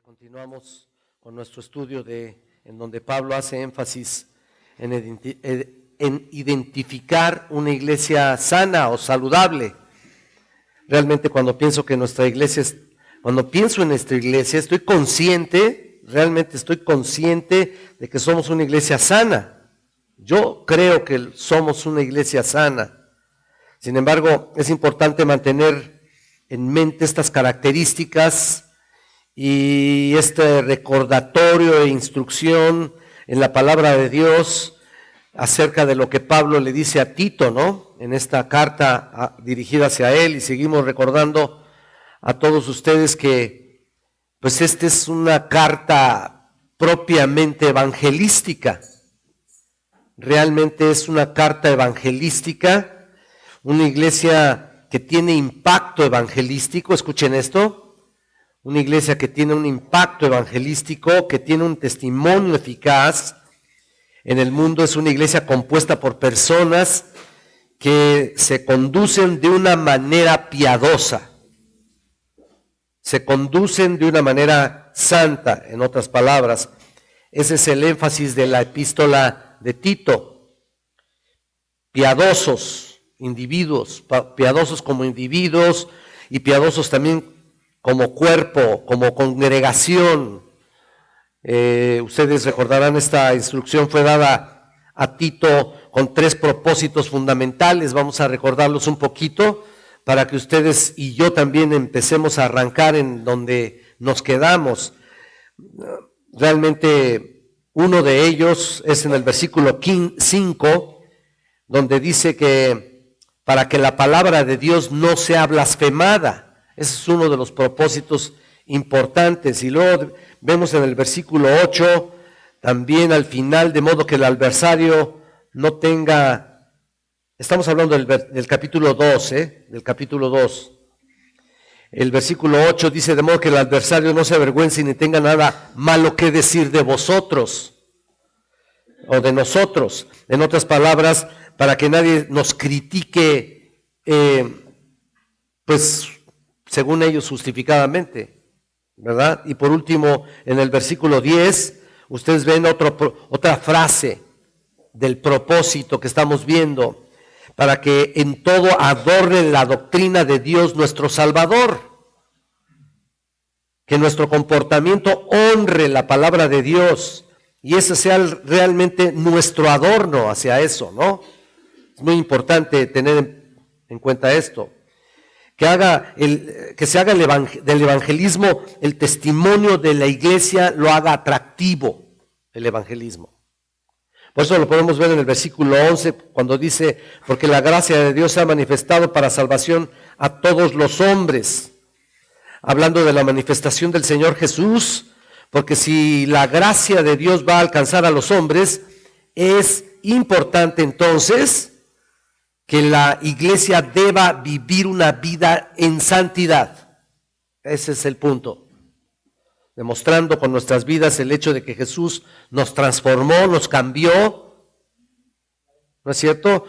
Continuamos con nuestro estudio en donde Pablo hace énfasis en identificar una iglesia sana o saludable. Realmente cuando pienso en nuestra iglesia, realmente estoy consciente de que somos una iglesia sana. Yo creo que somos una iglesia sana. Sin embargo, es importante mantener en mente estas características y este recordatorio e instrucción en la palabra de Dios acerca de lo que Pablo le dice a Tito, ¿no? En esta carta dirigida hacia él, y seguimos recordando a todos ustedes que pues esta es una carta propiamente evangelística. Realmente es una carta evangelística, una iglesia que tiene impacto evangelístico. Escuchen esto. Una iglesia que tiene un impacto evangelístico, que tiene un testimonio eficaz en el mundo. Es una iglesia compuesta por personas que se conducen de una manera piadosa, se conducen de una manera santa, en otras palabras. Ese es el énfasis de la epístola de Tito. Piadosos individuos, piadosos como individuos y piadosos también como cuerpo, como congregación. Ustedes recordarán, esta instrucción fue dada a Tito con 3 propósitos fundamentales. Vamos a recordarlos un poquito para que ustedes y yo también empecemos a arrancar en donde nos quedamos. Realmente uno de ellos es en el versículo 5, donde dice que para que la palabra de Dios no sea blasfemada. Ese es uno de los propósitos importantes. Y luego vemos en el versículo 8, también al final, de modo que el adversario no tenga, estamos hablando del capítulo 2, del capítulo 2. El versículo 8 dice, de modo que el adversario no se avergüence ni tenga nada malo que decir de vosotros o de nosotros. En otras palabras, para que nadie nos critique, pues según ellos justificadamente, ¿verdad? Y por último, en el versículo 10, ustedes ven otra frase del propósito que estamos viendo, para que en todo adorne la doctrina de Dios nuestro Salvador, que nuestro comportamiento honre la palabra de Dios, y ese sea realmente nuestro adorno hacia eso, ¿no? Es muy importante tener en cuenta esto. Que se haga del evangelismo, el testimonio de la iglesia lo haga atractivo, el evangelismo. Por eso lo podemos ver en el versículo 11, cuando dice, porque la gracia de Dios se ha manifestado para salvación a todos los hombres. Hablando de la manifestación del Señor Jesús, porque si la gracia de Dios va a alcanzar a los hombres, es importante entonces que la iglesia deba vivir una vida en santidad. Ese es el punto. Demostrando con nuestras vidas el hecho de que Jesús nos transformó, nos cambió. ¿No es cierto?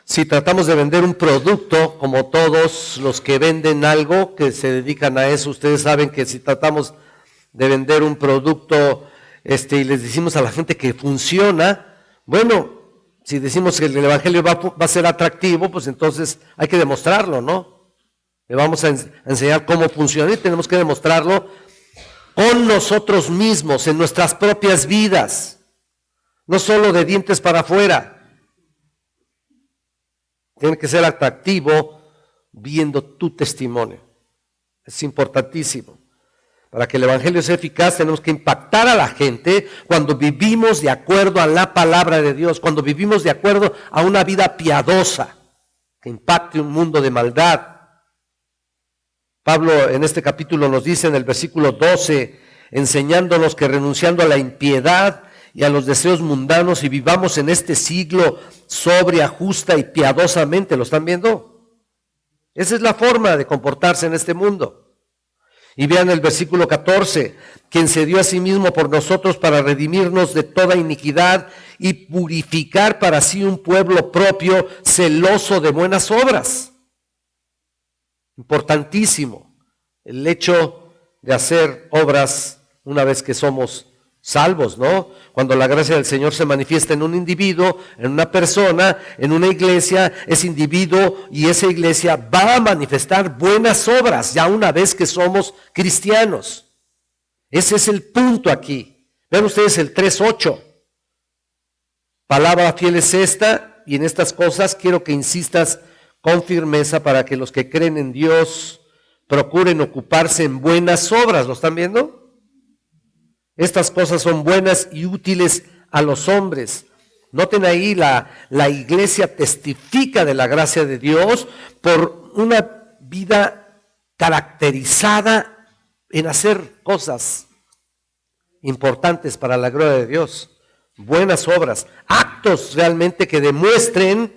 Si tratamos de vender un producto, como todos los que venden algo, que se dedican a eso, ustedes saben que si tratamos de vender un producto y les decimos a la gente que funciona, bueno, si decimos que el evangelio va a ser atractivo, pues entonces hay que demostrarlo, ¿no? Le vamos a enseñar cómo funciona y tenemos que demostrarlo con nosotros mismos, en nuestras propias vidas, no solo de dientes para afuera. Tiene que ser atractivo viendo tu testimonio. Es importantísimo. Para que el evangelio sea eficaz, tenemos que impactar a la gente cuando vivimos de acuerdo a la palabra de Dios, cuando vivimos de acuerdo a una vida piadosa, que impacte un mundo de maldad. Pablo en este capítulo nos dice en el versículo 12, enseñándonos que renunciando a la impiedad y a los deseos mundanos y vivamos en este siglo sobria, justa y piadosamente. ¿Lo están viendo? Esa es la forma de comportarse en este mundo. Y vean el versículo 14, quien se dio a sí mismo por nosotros para redimirnos de toda iniquidad y purificar para sí un pueblo propio celoso de buenas obras. Importantísimo el hecho de hacer obras una vez que somos salvos, ¿no? Cuando la gracia del Señor se manifiesta en un individuo, en una persona, en una iglesia, ese individuo y esa iglesia va a manifestar buenas obras ya una vez que somos cristianos. Ese es el punto aquí. Vean ustedes el 3:8. Palabra fiel es esta, y en estas cosas quiero que insistas con firmeza para que los que creen en Dios procuren ocuparse en buenas obras. ¿Lo están viendo? Estas cosas son buenas y útiles a los hombres. Noten ahí, la iglesia testifica de la gracia de Dios por una vida caracterizada en hacer cosas importantes para la gloria de Dios. Buenas obras, actos realmente que demuestren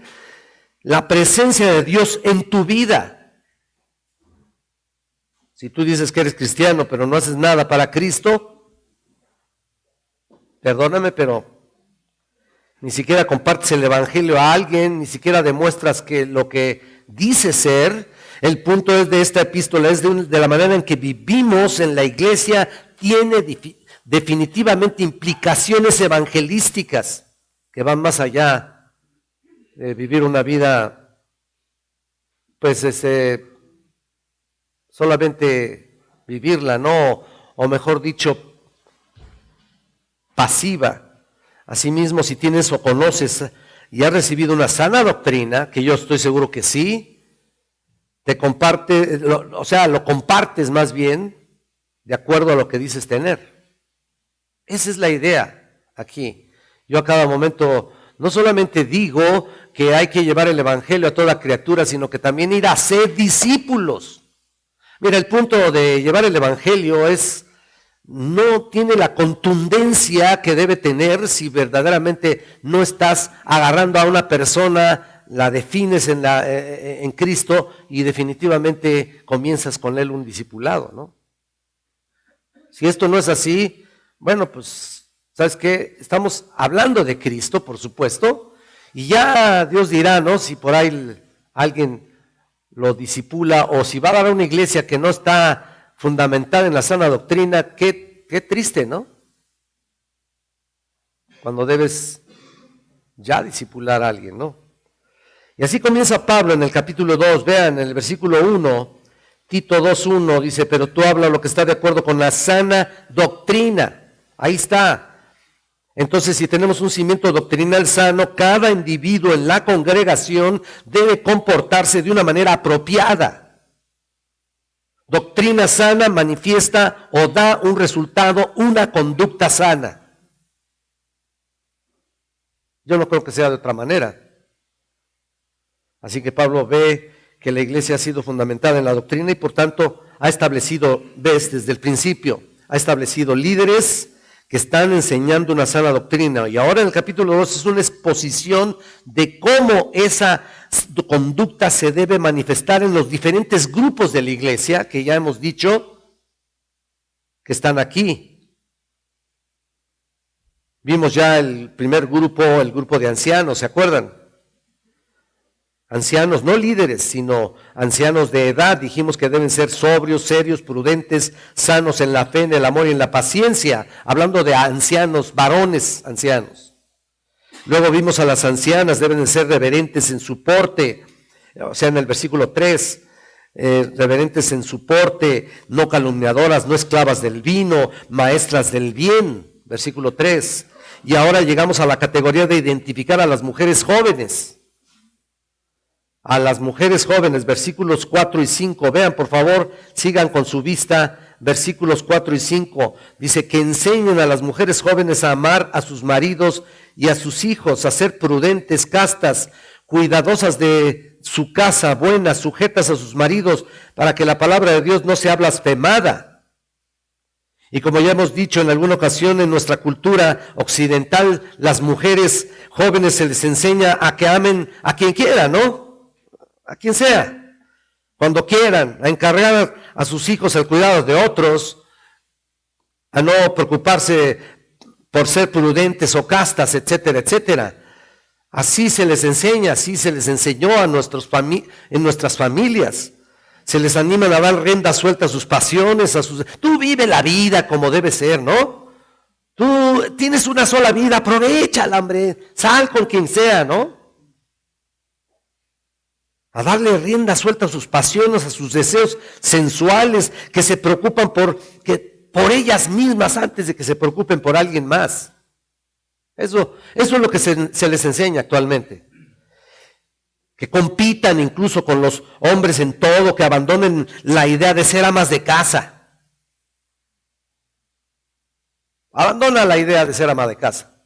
la presencia de Dios en tu vida. Si tú dices que eres cristiano pero no haces nada para Cristo, perdóname, pero ni siquiera compartes el evangelio a alguien, ni siquiera demuestras que lo que dice ser. El punto es de esta epístola, es de la manera en que vivimos en la iglesia, tiene definitivamente implicaciones evangelísticas que van más allá de vivir una vida, pues solamente vivirla, ¿no? O mejor dicho, pasiva. Asimismo, si tienes o conoces y has recibido una sana doctrina, que yo estoy seguro que sí, te comparte, lo compartes más bien de acuerdo a lo que dices tener. Esa es la idea aquí. Yo a cada momento no solamente digo que hay que llevar el evangelio a toda criatura, sino que también ir a ser discípulos. Mira, el punto de llevar el evangelio no tiene la contundencia que debe tener si verdaderamente no estás agarrando a una persona, la defines en Cristo y definitivamente comienzas con él un discipulado, ¿no? Si esto no es así, bueno, pues, ¿sabes qué? Estamos hablando de Cristo, por supuesto, y ya Dios dirá, ¿no? Si por ahí alguien lo disipula o si va a dar una iglesia que no está fundamentada en la sana doctrina, qué triste, ¿no? Cuando debes ya discipular a alguien, ¿no? Y así comienza Pablo en el capítulo 2, vean, en el versículo 1, Tito 2:1 dice, pero tú habla lo que está de acuerdo con la sana doctrina. Ahí está. Entonces, si tenemos un cimiento doctrinal sano, cada individuo en la congregación debe comportarse de una manera apropiada. Doctrina sana manifiesta o da un resultado, una conducta sana. Yo no creo que sea de otra manera. Así que Pablo ve que la iglesia ha sido fundamentada en la doctrina y por tanto ha establecido, desde el principio, ha establecido líderes que están enseñando una sana doctrina. Y ahora en el capítulo 2 es una exposición de cómo esa conducta se debe manifestar en los diferentes grupos de la iglesia, que ya hemos dicho que están aquí. Vimos ya el primer grupo, el grupo de ancianos, ¿se acuerdan? Ancianos, no líderes, sino ancianos de edad. Dijimos que deben ser sobrios, serios, prudentes, sanos en la fe, en el amor y en la paciencia. Hablando de ancianos, varones ancianos. Luego vimos a las ancianas, deben de ser reverentes en su porte. O sea, en el versículo 3, reverentes en su porte, no calumniadoras, no esclavas del vino, maestras del bien. Versículo 3. Y ahora llegamos a la categoría de identificar a las mujeres jóvenes. A las mujeres jóvenes, versículos 4 y 5. Vean, por favor, sigan con su vista, versículos 4 y 5. Dice que enseñen a las mujeres jóvenes a amar a sus maridos y a sus hijos, a ser prudentes, castas, cuidadosas de su casa, buenas, sujetas a sus maridos, para que la palabra de Dios no sea blasfemada. Y como ya hemos dicho en alguna ocasión, en nuestra cultura occidental, las mujeres jóvenes se les enseña a que amen a quien quiera, ¿no? A quien sea, cuando quieran, a encargar a sus hijos el cuidado de otros, a no preocuparse por ser prudentes o castas, etcétera, etcétera. Así se les enseña, así se les enseñó a en nuestras familias. se les animan a dar rienda suelta a sus pasiones, Tú vive la vida como debe ser, ¿no? Tú tienes una sola vida, aprovéchala, hombre, sal con quien sea, ¿no? A darle rienda suelta a sus pasiones, a sus deseos sensuales, que se preocupan por ellas mismas antes de que se preocupen por alguien más. Eso es lo que se les enseña actualmente. Que compitan incluso con los hombres en todo, que abandonen la idea de ser amas de casa. Abandona la idea de ser ama de casa.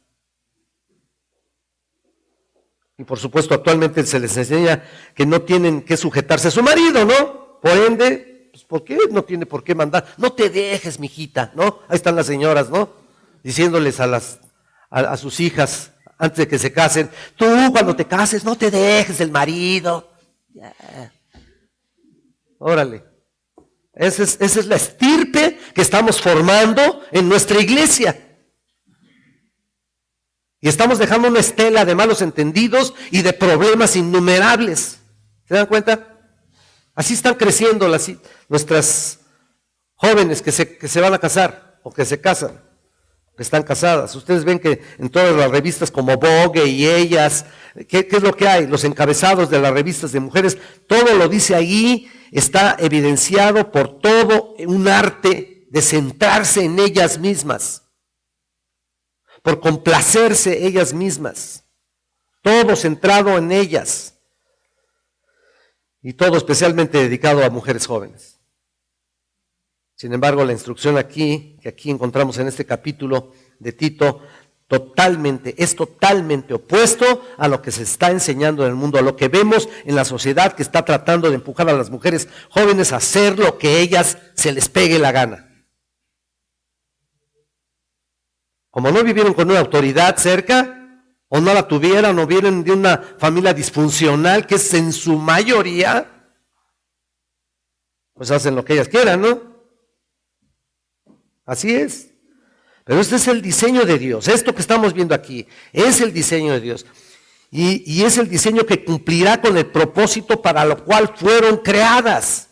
Y por supuesto actualmente se les enseña que no tienen que sujetarse a su marido, ¿no? Por ende, pues ¿por qué no tiene por qué mandar? No te dejes, mijita, ¿no? Ahí están las señoras, ¿no? Diciéndoles a sus hijas antes de que se casen, tú cuando te cases no te dejes del marido. Ya. Órale. Esa es la estirpe que estamos formando en nuestra iglesia. Y estamos dejando una estela de malos entendidos y de problemas innumerables. ¿Se dan cuenta? Así están creciendo nuestras jóvenes que se van a casar o que se casan, que están casadas. Ustedes ven que en todas las revistas como Vogue y Ellas, ¿qué es lo que hay? Los encabezados de las revistas de mujeres, todo lo dice ahí, está evidenciado por todo un arte de centrarse en ellas mismas, por complacerse ellas mismas, todo centrado en ellas y todo especialmente dedicado a mujeres jóvenes. Sin embargo, la instrucción que aquí encontramos en este capítulo de Tito, es totalmente opuesto a lo que se está enseñando en el mundo, a lo que vemos en la sociedad que está tratando de empujar a las mujeres jóvenes a hacer lo que ellas se les pegue la gana. Como no vivieron con una autoridad cerca, o no la tuvieron, o vienen de una familia disfuncional, que es en su mayoría, pues hacen lo que ellas quieran, ¿no? Así es. Pero este es el diseño de Dios. Esto que estamos viendo aquí es el diseño de Dios. Y es el diseño que cumplirá con el propósito para lo cual fueron creadas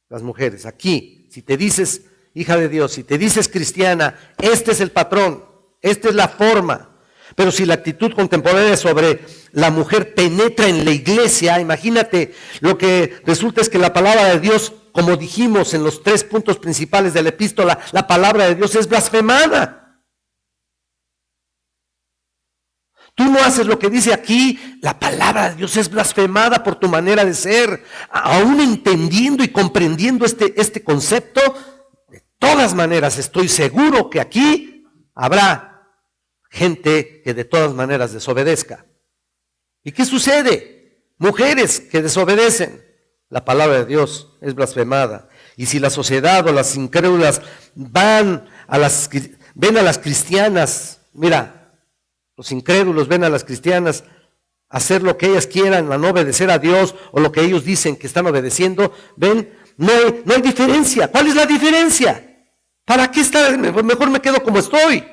las mujeres. Aquí, si te dices hija de Dios, si te dices cristiana, este es el patrón, esta es la forma. Pero si la actitud contemporánea sobre la mujer penetra en la iglesia, imagínate, lo que resulta es que la palabra de Dios, como dijimos en los 3 puntos principales de la epístola, la palabra de Dios es blasfemada. Tú no haces lo que dice aquí, la palabra de Dios es blasfemada por tu manera de ser. Aún entendiendo y comprendiendo este concepto, de todas maneras estoy seguro que aquí habrá gente que de todas maneras desobedezca. ¿Y qué sucede? Mujeres que desobedecen. La palabra de Dios es blasfemada. Y si la sociedad o las incrédulas ven a las cristianas, mira, los incrédulos ven a las cristianas hacer lo que ellas quieran, a no obedecer a Dios o lo que ellos dicen que están obedeciendo, ven, no hay diferencia. ¿Cuál es la diferencia? ¿Para qué estar? Mejor me quedo como estoy.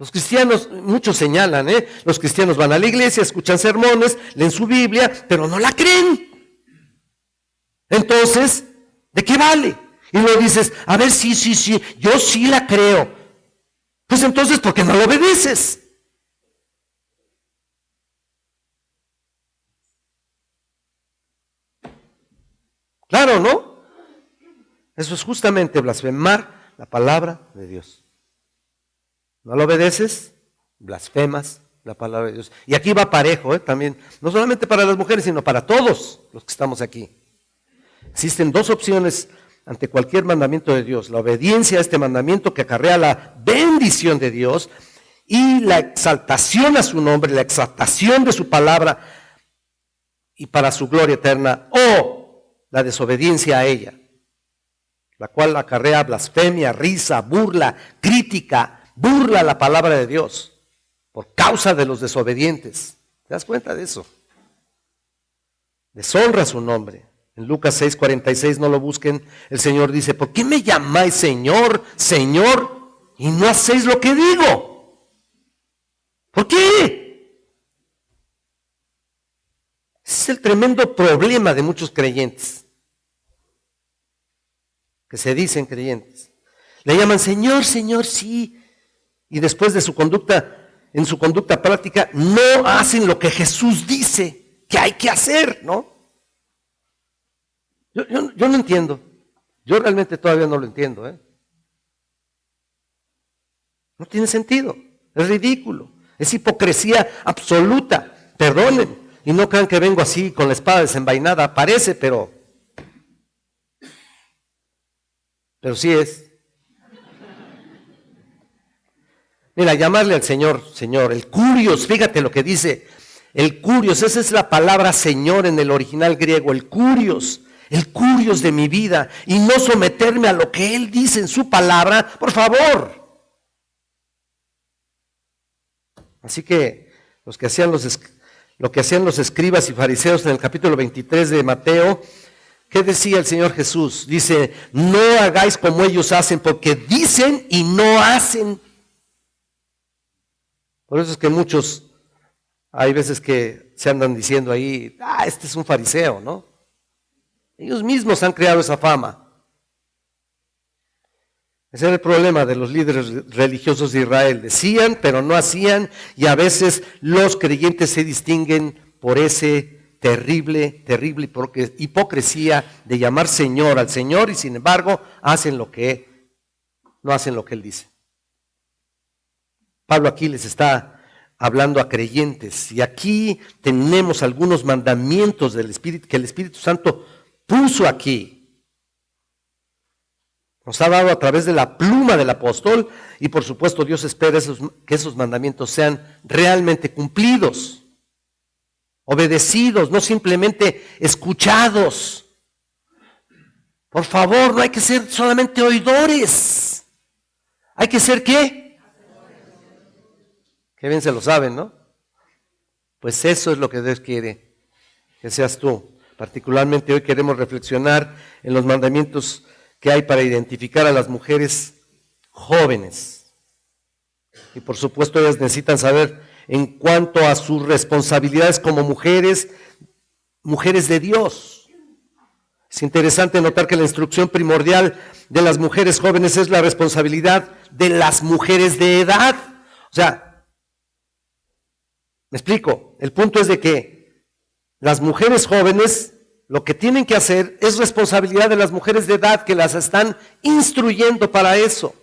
Los cristianos, muchos señalan, los cristianos van a la iglesia, escuchan sermones, leen su Biblia, pero no la creen. Entonces, ¿de qué vale? Y luego dices, a ver, sí, yo sí la creo. Pues entonces, ¿por qué no lo obedeces? Claro, ¿no? Eso es justamente blasfemar la palabra de Dios. ¿No lo obedeces? Blasfemas la palabra de Dios. Y aquí va parejo, también, no solamente para las mujeres, sino para todos los que estamos aquí. Existen 2 opciones ante cualquier mandamiento de Dios: la obediencia a este mandamiento que acarrea la bendición de Dios y la exaltación a su nombre, la exaltación de su palabra y para su gloria eterna, o la desobediencia a ella, la cual acarrea blasfemia, risa, burla, crítica, burla la palabra de Dios por causa de los desobedientes. ¿Te das cuenta de eso? Deshonra su nombre. En Lucas 6:46, no lo busquen, el Señor dice, ¿por qué me llamáis Señor, Señor, y no hacéis lo que digo? ¿Por qué? Ese es el tremendo problema de muchos creyentes, que se dicen creyentes. Le llaman Señor, Señor, sí. Y después de su conducta, en su conducta práctica, no hacen lo que Jesús dice que hay que hacer, ¿no? Yo no entiendo. Yo realmente todavía no lo entiendo, ¿eh? No tiene sentido. Es ridículo. Es hipocresía absoluta. Perdonen. Y no crean que vengo así con la espada desenvainada. Parece, pero sí es. Mira, llamarle al Señor, Señor, el curios, fíjate lo que dice, el curios, esa es la palabra Señor en el original griego, el curios de mi vida, y no someterme a lo que Él dice en su palabra, por favor. Así que lo que hacían los escribas y fariseos en el capítulo 23 de Mateo, ¿qué decía el Señor Jesús? Dice, no hagáis como ellos hacen, porque dicen y no hacen. Por eso es que muchos, hay veces que se andan diciendo ahí, este es un fariseo, ¿no? Ellos mismos han creado esa fama. Ese era el problema de los líderes religiosos de Israel. Decían, pero no hacían, y a veces los creyentes se distinguen por ese terrible hipocresía de llamar Señor al Señor, y sin embargo no hacen lo que Él dice. Pablo aquí les está hablando a creyentes, y aquí tenemos algunos mandamientos del Espíritu que el Espíritu Santo puso aquí. Nos ha dado a través de la pluma del apóstol, y por supuesto Dios espera que esos mandamientos sean realmente cumplidos, obedecidos, no simplemente escuchados. Por favor, no hay que ser solamente oidores. ¿Hay que ser qué? Qué bien se lo saben, ¿no? Pues eso es lo que Dios quiere, que seas tú. Particularmente hoy queremos reflexionar en los mandamientos que hay para identificar a las mujeres jóvenes. Y por supuesto ellas necesitan saber en cuanto a sus responsabilidades como mujeres de Dios. Es interesante notar que la instrucción primordial de las mujeres jóvenes es la responsabilidad de las mujeres de edad. O sea, me explico, el punto es de que las mujeres jóvenes lo que tienen que hacer es responsabilidad de las mujeres de edad que las están instruyendo para eso.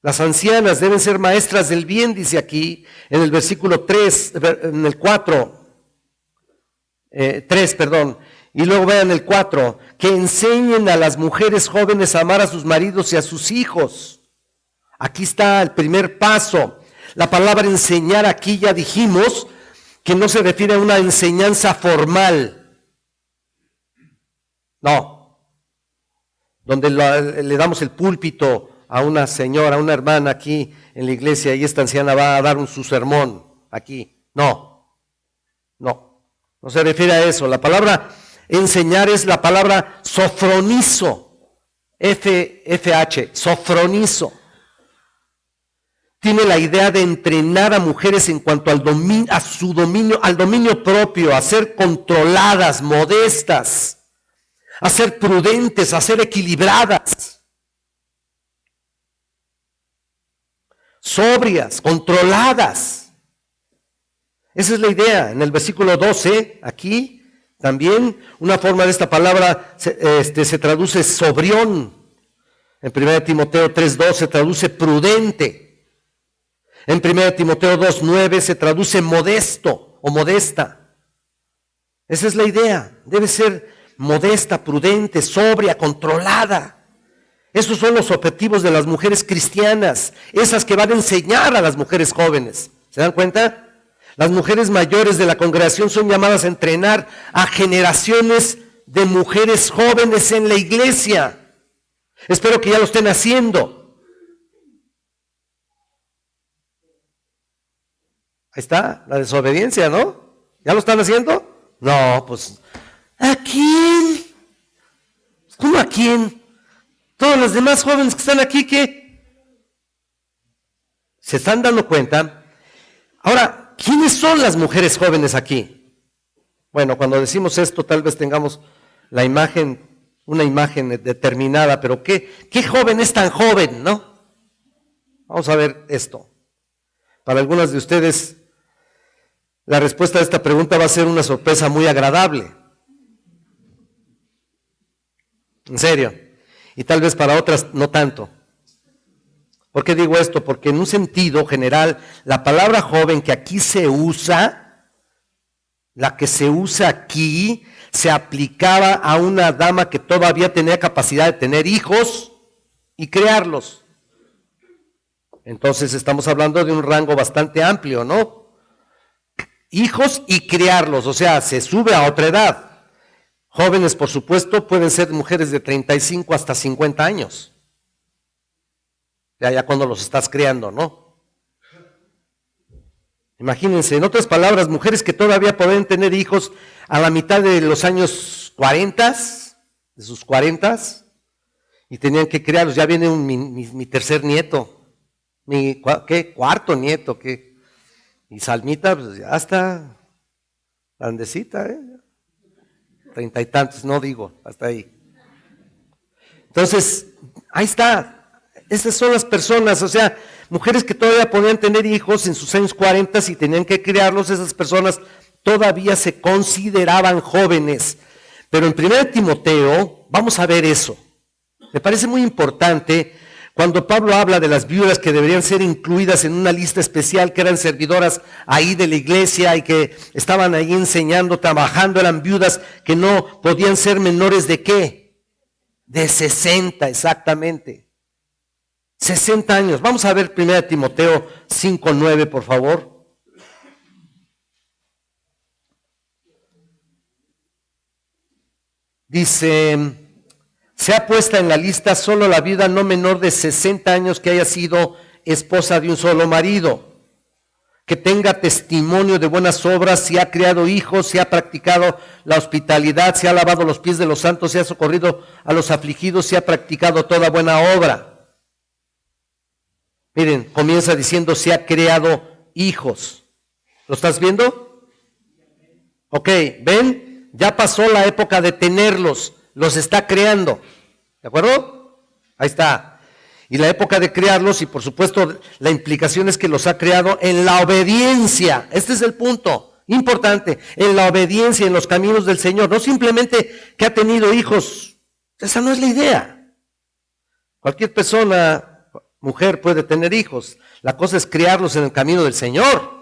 Las ancianas deben ser maestras del bien, dice aquí en el versículo 3, en el 3, y luego vean el 4, que enseñen a las mujeres jóvenes a amar a sus maridos y a sus hijos. Aquí está el primer paso. La palabra enseñar aquí ya dijimos que no se refiere a una enseñanza formal. No. Donde le damos el púlpito a una señora, a una hermana aquí en la iglesia y esta anciana va a dar su sermón aquí. No se refiere a eso. La palabra enseñar es la palabra sofronizo, FH, sofronizo. Tiene la idea de entrenar a mujeres en cuanto al dominio propio, a ser controladas, modestas, a ser prudentes, a ser equilibradas, sobrias, controladas. Esa es la idea. En el versículo 12, aquí también una forma de esta palabra se traduce sobrión. En 1 Timoteo 3:2 se traduce prudente. En 1 Timoteo 2:9 se traduce modesto o modesta. Esa es la idea. Debe ser modesta, prudente, sobria, controlada. Esos son los objetivos de las mujeres cristianas, esas que van a enseñar a las mujeres jóvenes. ¿Se dan cuenta? Las mujeres mayores de la congregación son llamadas a entrenar a generaciones de mujeres jóvenes en la iglesia. Espero que ya lo estén haciendo. Ahí está, la desobediencia, ¿no? ¿Ya lo están haciendo? No, pues, ¿a quién? ¿Cómo a quién? Todos los demás jóvenes que están aquí, ¿qué? ¿Se están dando cuenta? Ahora, ¿quiénes son las mujeres jóvenes aquí? Bueno, cuando decimos esto, tal vez tengamos la imagen, una imagen determinada, pero ¿qué joven es tan joven, no? Vamos a ver esto. Para algunas de ustedes, la respuesta a esta pregunta va a ser una sorpresa muy agradable. En serio. Y tal vez para otras no tanto. ¿Por qué digo esto? Porque en un sentido general, la palabra joven que aquí se usa, la que se usa aquí, se aplicaba a una dama que todavía tenía capacidad de tener hijos y criarlos. Entonces estamos hablando de un rango bastante amplio, ¿no? Hijos y criarlos, o sea, se sube a otra edad. Jóvenes, por supuesto, pueden ser mujeres de 35 hasta 50 años. Ya cuando los estás criando, ¿no? Imagínense, en otras palabras, mujeres que todavía pueden tener hijos a la mitad de los años 40, de sus 40, y tenían que criarlos. Ya viene mi tercer nieto, ¿qué? Cuarto nieto, ¿qué? Y Salmita, pues ya está grandecita, 30 y tantos, no digo, hasta ahí. Entonces, ahí está. Esas son las personas, o sea, mujeres que todavía podían tener hijos en sus años 40 y tenían que criarlos, esas personas todavía se consideraban jóvenes. Pero en 1 Timoteo, vamos a ver eso. Me parece muy importante cuando Pablo habla de las viudas que deberían ser incluidas en una lista especial, que eran servidoras ahí de la iglesia y que estaban ahí enseñando, trabajando, eran viudas que no podían ser menores de ¿qué? De 60, exactamente. 60 años. Vamos a ver 1 Timoteo 5:9, por favor. Dice, sea puesta en la lista solo la viuda no menor de 60 años que haya sido esposa de un solo marido, que tenga testimonio de buenas obras, si ha criado hijos, si ha practicado la hospitalidad, si ha lavado los pies de los santos, si ha socorrido a los afligidos, si ha practicado toda buena obra. Miren, comienza diciendo si ha creado hijos. ¿Lo estás viendo? Ok, ¿ven? Ya pasó la época de tenerlos, los está creando. ¿De acuerdo? Ahí está. Y la época de criarlos, y por supuesto la implicación es que los ha creado en la obediencia. Este es el punto importante, en la obediencia, en los caminos del Señor. No simplemente que ha tenido hijos. Esa no es la idea. Cualquier persona, mujer, puede tener hijos. La cosa es criarlos en el camino del Señor.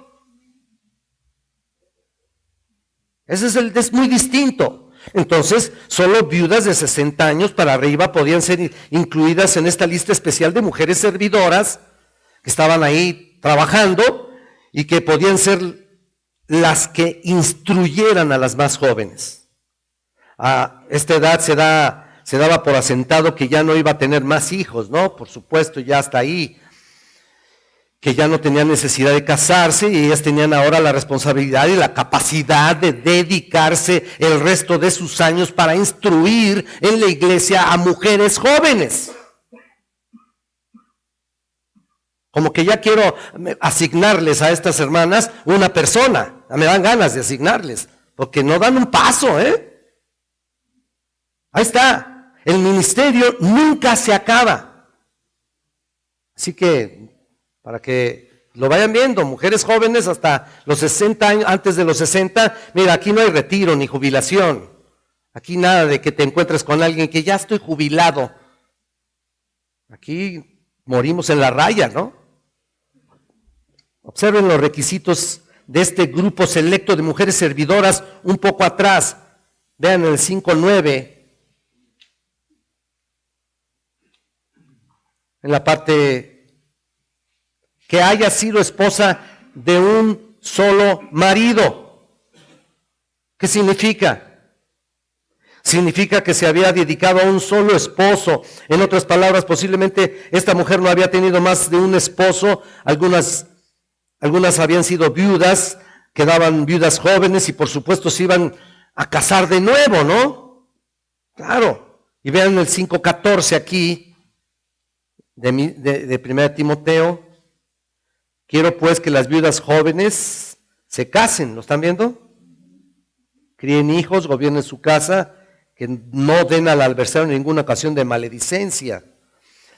Es muy distinto. Entonces, solo viudas de 60 años para arriba podían ser incluidas en esta lista especial de mujeres servidoras que estaban ahí trabajando y que podían ser las que instruyeran a las más jóvenes. A esta edad se daba por asentado que ya no iba a tener más hijos, ¿no? Por supuesto, ya hasta ahí, que ya no tenían necesidad de casarse y ellas tenían ahora la responsabilidad y la capacidad de dedicarse el resto de sus años para instruir en la iglesia a mujeres jóvenes. Como que ya quiero asignarles a estas hermanas una persona, me dan ganas de asignarles, porque no dan un paso, ¿eh? Ahí está, el ministerio nunca se acaba. Así que, para que lo vayan viendo, mujeres jóvenes hasta los 60 años, antes de los 60, mira, aquí no hay retiro ni jubilación. Aquí nada de que te encuentres con alguien que ya estoy jubilado. Aquí morimos en la raya, ¿no? Observen los requisitos de este grupo selecto de mujeres servidoras un poco atrás. Vean el 5:9. En la parte que haya sido esposa de un solo marido. ¿Qué significa? Significa que se había dedicado a un solo esposo. En otras palabras, posiblemente esta mujer no había tenido más de un esposo. Algunas habían sido viudas, quedaban viudas jóvenes y por supuesto se iban a casar de nuevo, ¿no? Claro. Y vean el 5:14 aquí de 1 Timoteo. Quiero pues que las viudas jóvenes se casen, ¿lo están viendo? críen hijos, gobiernen su casa, que no den al adversario en ninguna ocasión de maledicencia.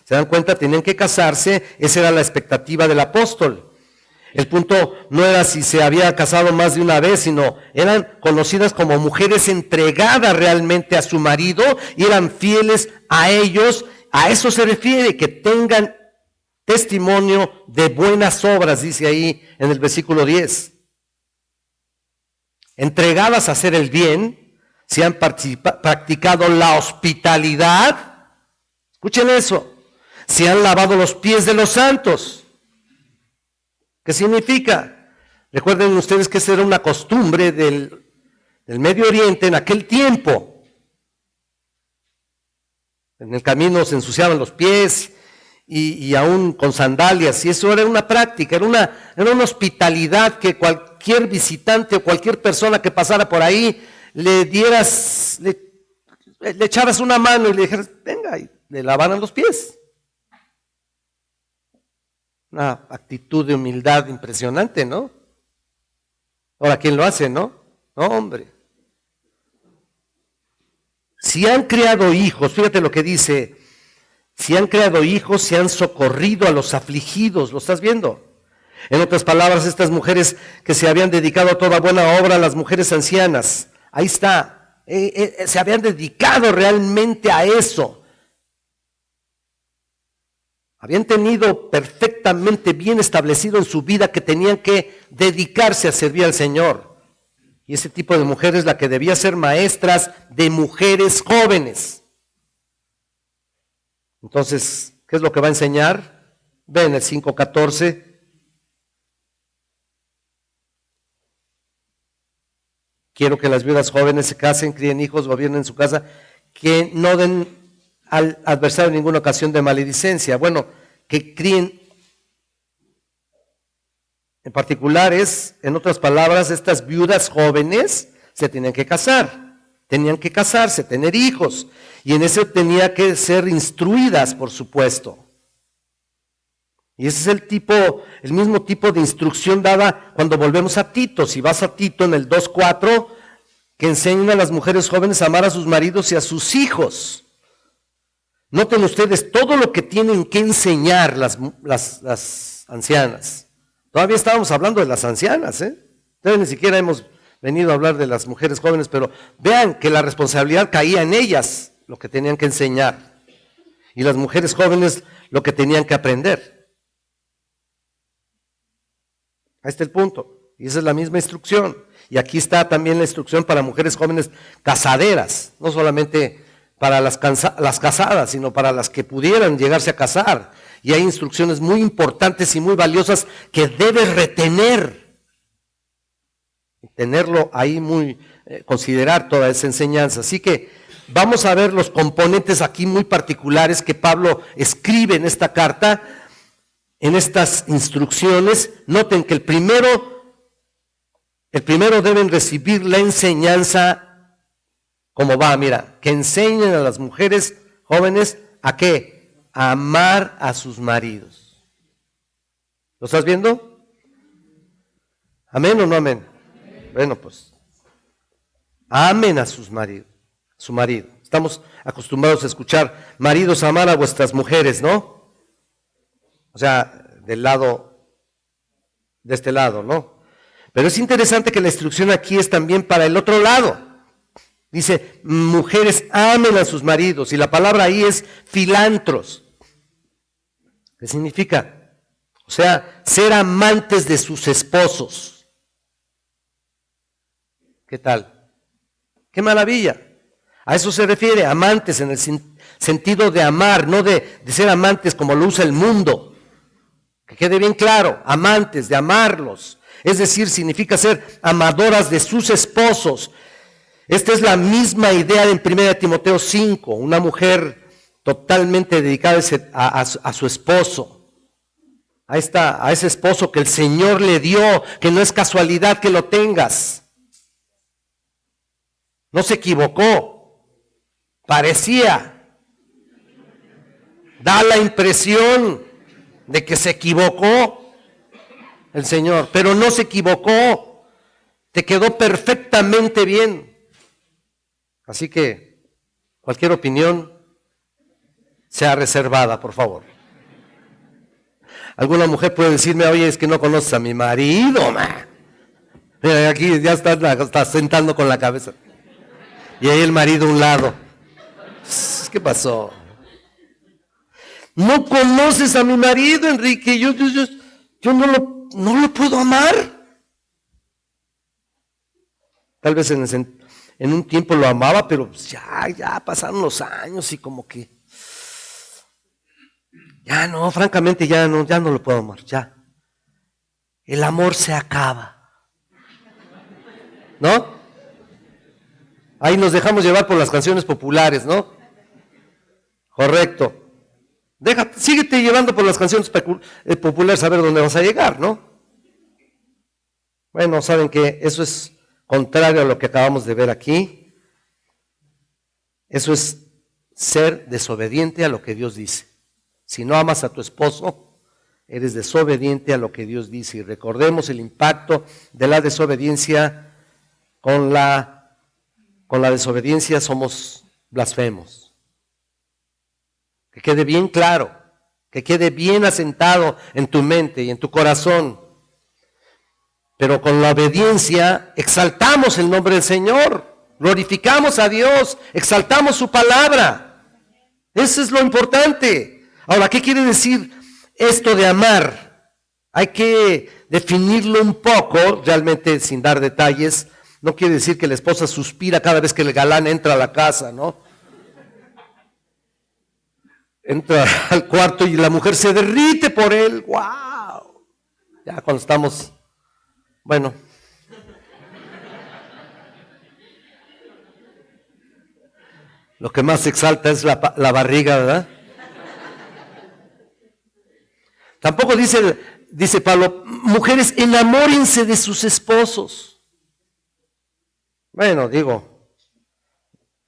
¿Se dan cuenta? Tenían que casarse, esa era la expectativa del apóstol. El punto no era si se había casado más de una vez, sino eran conocidas como mujeres entregadas realmente a su marido y eran fieles a ellos. A eso se refiere, que tengan testimonio de buenas obras, dice ahí en el versículo 10. Entregadas a hacer el bien, si han practicado la hospitalidad, escuchen eso, si han lavado los pies de los santos. ¿Qué significa? Recuerden ustedes que esa era una costumbre del Medio Oriente en aquel tiempo. En el camino se ensuciaban los pies y aún con sandalias, y eso era una práctica, era una hospitalidad que cualquier visitante o cualquier persona que pasara por ahí le echaras una mano y le dijeras, venga, y le lavaran los pies. Una actitud de humildad impresionante, ¿no? Ahora, ¿quién lo hace, no? No, hombre. Si han creado hijos, fíjate lo que dice, si han creado hijos, si han socorrido a los afligidos, ¿lo estás viendo? En otras palabras, estas mujeres que se habían dedicado a toda buena obra, las mujeres ancianas, ahí está, se habían dedicado realmente a eso. Habían tenido perfectamente bien establecido en su vida que tenían que dedicarse a servir al Señor. Y ese tipo de mujer es la que debía ser maestras de mujeres jóvenes. Entonces, ¿qué es lo que va a enseñar? Ven el 5:14. Quiero que las viudas jóvenes se casen, críen hijos, gobiernen su casa, que no den al adversario en ninguna ocasión de maledicencia. Bueno, que críen, en particular es, en otras palabras, estas viudas jóvenes se tenían que casar, tenían que casarse, tener hijos, y en eso tenía que ser instruidas, por supuesto. Y ese es el mismo tipo de instrucción dada cuando volvemos a Tito. Si vas a Tito en el 2:4, que enseñan a las mujeres jóvenes a amar a sus maridos y a sus hijos. Noten ustedes todo lo que tienen que enseñar las ancianas. Todavía estábamos hablando de las ancianas, Entonces ni siquiera hemos venido a hablar de las mujeres jóvenes, pero vean que la responsabilidad caía en ellas, lo que tenían que enseñar. Y las mujeres jóvenes lo que tenían que aprender. Ahí está el punto. Y esa es la misma instrucción. Y aquí está también la instrucción para mujeres jóvenes casaderas, no solamente para las casadas, sino para las que pudieran llegarse a casar. Y hay instrucciones muy importantes y muy valiosas que debes retener. Tenerlo ahí considerar toda esa enseñanza. Así que vamos a ver los componentes aquí muy particulares que Pablo escribe en esta carta, en estas instrucciones. Noten que el primero deben recibir la enseñanza. ¿Cómo va? Mira, que enseñen a las mujeres jóvenes a qué, a amar a sus maridos. ¿Lo estás viendo? ¿Amén o no amén? Bueno, pues, amen a sus maridos, su marido. Estamos acostumbrados a escuchar, maridos, amar a vuestras mujeres, ¿no? O sea, de este lado, ¿no? Pero es interesante que la instrucción aquí es también para el otro lado. Dice, mujeres amen a sus maridos, y la palabra ahí es filantros. ¿Qué significa? O sea, ser amantes de sus esposos. ¿Qué tal? ¡Qué maravilla! A eso se refiere, amantes en el sentido de amar, no de ser amantes como lo usa el mundo. Que quede bien claro, amantes, de amarlos. Es decir, significa ser amadoras de sus esposos. Esta es la misma idea en 1 Timoteo 5, una mujer totalmente dedicada a su esposo. Ahí está, a ese esposo que el Señor le dio, que no es casualidad que lo tengas. No se equivocó, parecía, da la impresión de que se equivocó el Señor, pero no se equivocó, te quedó perfectamente bien. Así que cualquier opinión sea reservada, por favor. Alguna mujer puede decirme, oye, es que no conoces a mi marido, ma. Mira, aquí ya está sentando con la cabeza. Y ahí el marido a un lado. ¿Qué pasó? No conoces a mi marido, Enrique. Yo no lo puedo amar. Tal vez en un tiempo lo amaba, pero ya pasaron los años y como que ya no, francamente ya no lo puedo amar, ya. El amor se acaba. ¿No? Ahí nos dejamos llevar por las canciones populares, ¿no? Correcto. Síguete llevando por las canciones populares a ver dónde vas a llegar, ¿no? Bueno, saben que eso es contrario a lo que acabamos de ver aquí. Eso es ser desobediente a lo que Dios dice. Si no amas a tu esposo, eres desobediente a lo que Dios dice. Y recordemos el impacto de la desobediencia. Con la desobediencia somos blasfemos. Que quede bien claro, que quede bien asentado en tu mente y en tu corazón. Pero con la obediencia exaltamos el nombre del Señor, glorificamos a Dios, exaltamos su palabra. Eso es lo importante. Ahora, ¿qué quiere decir esto de amar? Hay que definirlo un poco, realmente sin dar detalles. No quiere decir que la esposa suspira cada vez que el galán entra a la casa, ¿no? Entra al cuarto y la mujer se derrite por él. ¡Wow! Ya cuando estamos, bueno. Lo que más exalta es la barriga, ¿verdad? Tampoco dice Pablo, mujeres, enamórense de sus esposos. Bueno, digo,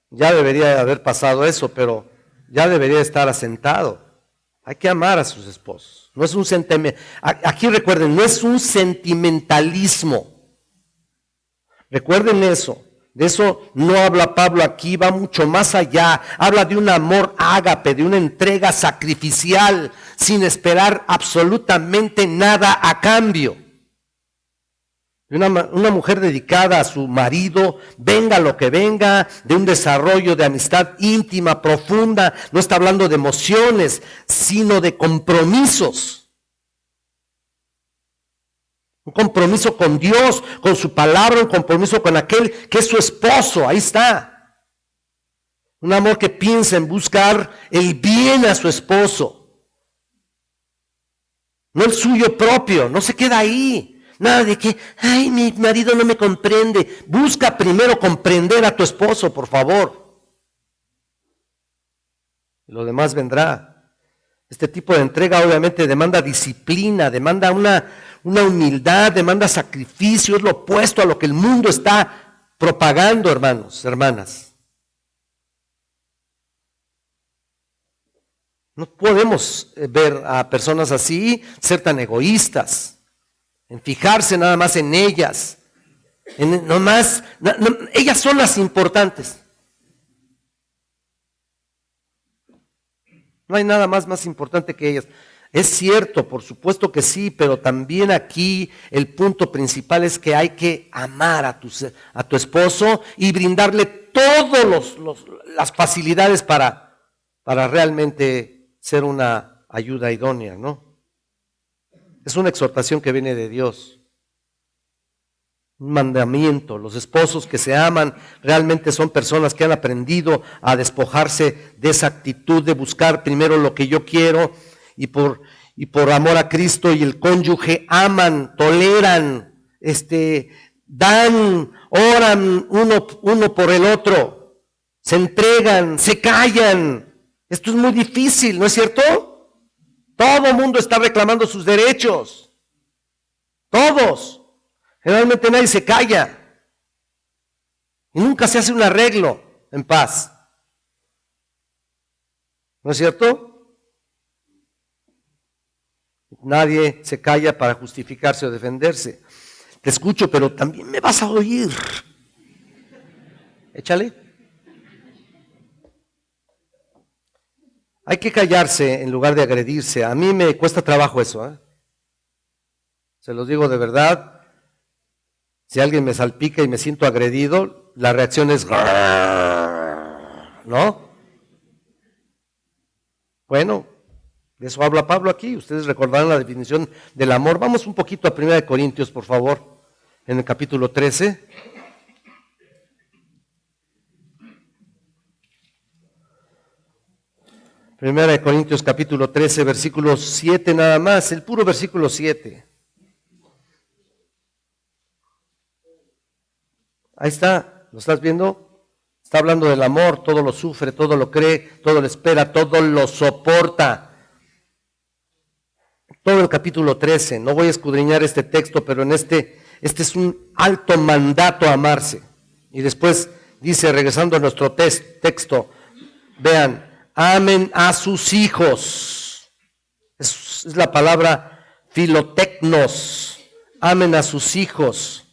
ya debería haber pasado eso, pero ya debería estar asentado. Hay que amar a sus esposos. No es un aquí recuerden, no es un sentimentalismo. Recuerden eso. De eso no habla Pablo aquí, va mucho más allá. Habla de un amor ágape, de una entrega sacrificial, sin esperar absolutamente nada a cambio. De una mujer dedicada a su marido, venga lo que venga, de un desarrollo de amistad íntima, profunda. No está hablando de emociones, sino de compromisos. Un compromiso con Dios, con su palabra, un compromiso con aquel que es su esposo, ahí está. Un amor que piensa en buscar el bien a su esposo. No el suyo propio, no se queda ahí. Nada de que, ay, mi marido no me comprende. Busca primero comprender a tu esposo, por favor. Y lo demás vendrá. Este tipo de entrega obviamente demanda disciplina, demanda una humildad, demanda sacrificio, es lo opuesto a lo que el mundo está propagando, hermanos, hermanas. No podemos ver a personas así ser tan egoístas, en fijarse nada más en ellas, ellas son las importantes. No hay nada más importante que ellas. Es cierto, por supuesto que sí, pero también aquí el punto principal es que hay que amar a tu esposo y brindarle todas las facilidades para realmente ser una ayuda idónea, ¿no? Es una exhortación que viene de Dios. Un mandamiento. Los esposos que se aman realmente son personas que han aprendido a despojarse de esa actitud de buscar primero lo que yo quiero y por amor a Cristo y el cónyuge aman, toleran, dan, oran uno por el otro, se entregan, se callan. Esto es muy difícil, ¿no es cierto? Todo el mundo está reclamando sus derechos. Todos. Generalmente nadie se calla y nunca se hace un arreglo en paz. ¿No es cierto? Nadie se calla para justificarse o defenderse. Te escucho, pero también me vas a oír. Échale. Hay que callarse en lugar de agredirse. A mí me cuesta trabajo eso, ¿eh? Se los digo de verdad. Si alguien me salpica y me siento agredido, la reacción es ¿no? Bueno, de eso habla Pablo aquí. Ustedes recordarán la definición del amor. Vamos un poquito a 1 Corintios, por favor, en el capítulo 13. Primera de Corintios capítulo 13, versículo 7 nada más, el puro versículo 7. Ahí está, ¿lo estás viendo? Está hablando del amor, todo lo sufre, todo lo cree, todo lo espera, todo lo soporta. Todo el capítulo 13, no voy a escudriñar este texto, pero en este es un alto mandato a amarse. Y después dice, regresando a nuestro texto, vean, amen a sus hijos. Es la palabra filotecnos. Amen a sus hijos.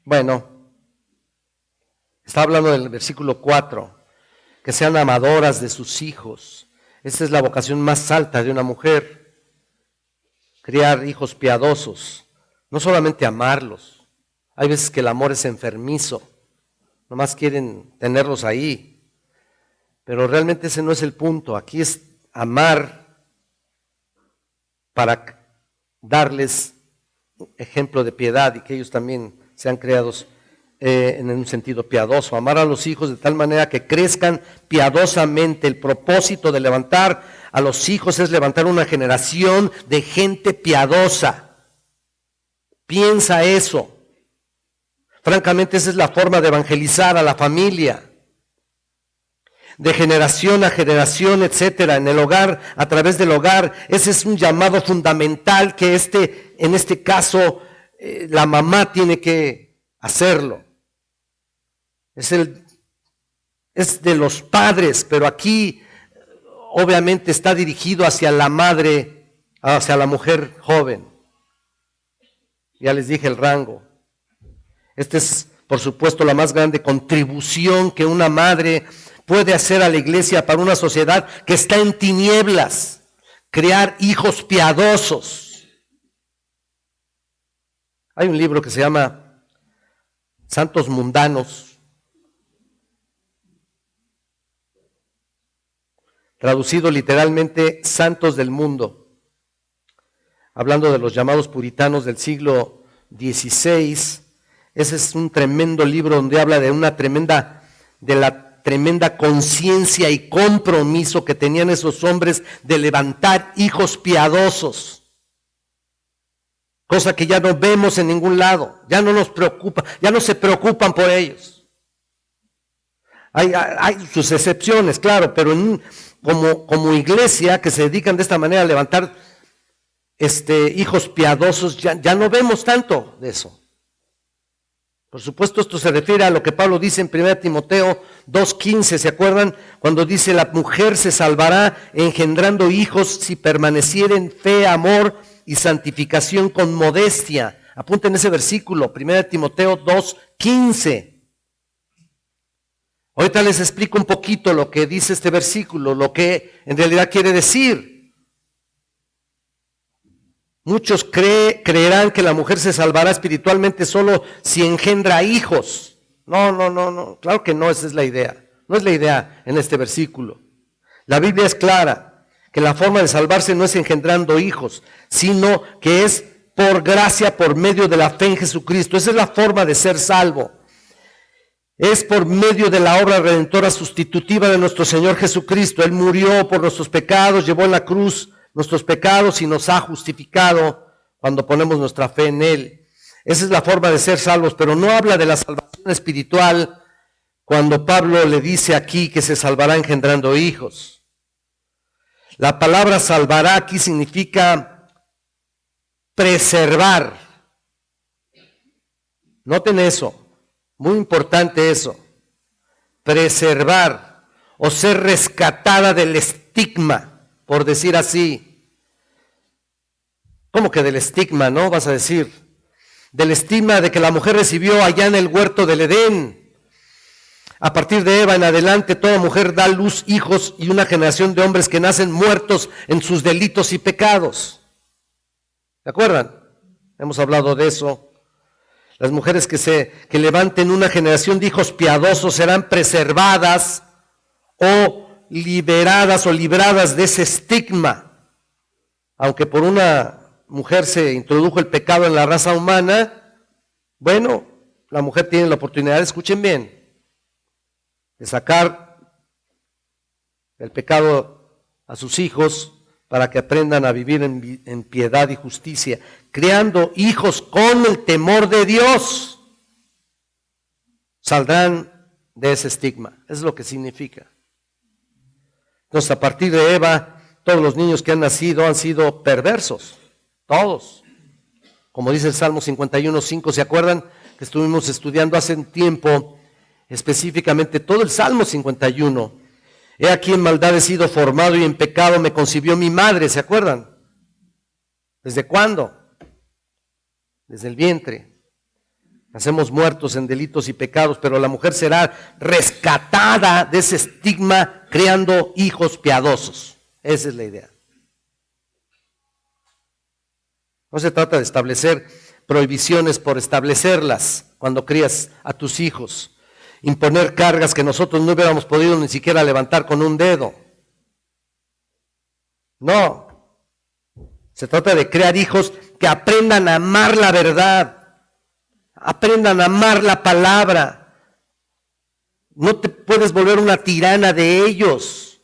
Bueno, está hablando del versículo 4, que sean amadoras de sus hijos. Esta es la vocación más alta de una mujer. Criar hijos piadosos. No solamente amarlos. Hay veces que el amor es enfermizo. Nomás quieren tenerlos ahí. Pero realmente ese no es el punto. Aquí es amar para darles ejemplo de piedad y que ellos también sean creados en un sentido piadoso. Amar a los hijos de tal manera que crezcan piadosamente. El propósito de levantar a los hijos es levantar una generación de gente piadosa. Piensa eso. Francamente, esa es la forma de evangelizar a la familia. De generación a generación, etcétera, en el hogar, a través del hogar. Ese es un llamado fundamental que en este caso, la mamá tiene que hacerlo. Es de los padres, pero aquí obviamente está dirigido hacia la madre, hacia la mujer joven. Ya les dije el rango. Esta es, por supuesto, la más grande contribución que una madre puede hacer a la iglesia para una sociedad que está en tinieblas. Crear hijos piadosos. Hay un libro que se llama Santos Mundanos, traducido literalmente Santos del Mundo, hablando de los llamados puritanos del siglo XVI. Ese es un tremendo libro donde habla de la tremenda conciencia y compromiso que tenían esos hombres de levantar hijos piadosos. Cosa que ya no vemos en ningún lado, ya no nos preocupa, ya no se preocupan por ellos. Hay sus excepciones, claro, pero como iglesia que se dedican de esta manera a levantar hijos piadosos, ya no vemos tanto de eso. Por supuesto, esto se refiere a lo que Pablo dice en 1 Timoteo 2:15, ¿se acuerdan? Cuando dice, la mujer se salvará engendrando hijos si permaneciera en fe, amor y santificación con modestia. Apunten ese versículo, 1 Timoteo 2:15. Ahorita les explico un poquito lo que dice este versículo, lo que en realidad quiere decir. Muchos creerán que la mujer se salvará espiritualmente solo si engendra hijos. No, claro que no, esa es la idea. No es la idea en este versículo. La Biblia es clara, que la forma de salvarse no es engendrando hijos, sino que es por gracia, por medio de la fe en Jesucristo. Esa es la forma de ser salvo. Es por medio de la obra redentora sustitutiva de nuestro Señor Jesucristo. Él murió por nuestros pecados, llevó en la cruz nuestros pecados y nos ha justificado cuando ponemos nuestra fe en Él. Esa es la forma de ser salvos, pero no habla de la salvación espiritual cuando Pablo le dice aquí que se salvará engendrando hijos. La palabra salvará aquí significa preservar. Noten eso, muy importante eso. Preservar o ser rescatada del estigma, por decir así. ¿Cómo que del estigma, no? Vas a decir. Del estigma de que la mujer recibió allá en el huerto del Edén. A partir de Eva en adelante, toda mujer da a luz hijos y una generación de hombres que nacen muertos en sus delitos y pecados. ¿Se acuerdan? Hemos hablado de eso. Las mujeres que levanten una generación de hijos piadosos serán preservadas o liberadas o libradas de ese estigma. Aunque por una mujer se introdujo el pecado en la raza humana, bueno, la mujer tiene la oportunidad, escuchen bien, de sacar el pecado a sus hijos para que aprendan a vivir en piedad y justicia, criando hijos con el temor de Dios. Saldrán de ese estigma, es lo que significa. Entonces, a partir de Eva, todos los niños que han sido perversos, todos. Como dice el Salmo 51:5, ¿se acuerdan que estuvimos estudiando hace un tiempo específicamente todo el Salmo 51? He aquí en maldad he sido formado y en pecado me concibió mi madre, ¿se acuerdan? ¿Desde cuándo? Desde el vientre. Nacemos muertos en delitos y pecados, pero la mujer será rescatada de ese estigma creando hijos piadosos. Esa es la idea. No se trata de establecer prohibiciones por establecerlas cuando crías a tus hijos. Imponer cargas que nosotros no hubiéramos podido ni siquiera levantar con un dedo. No. Se trata de crear hijos que aprendan a amar la verdad, aprendan a amar la palabra. No te puedes volver una tirana de ellos,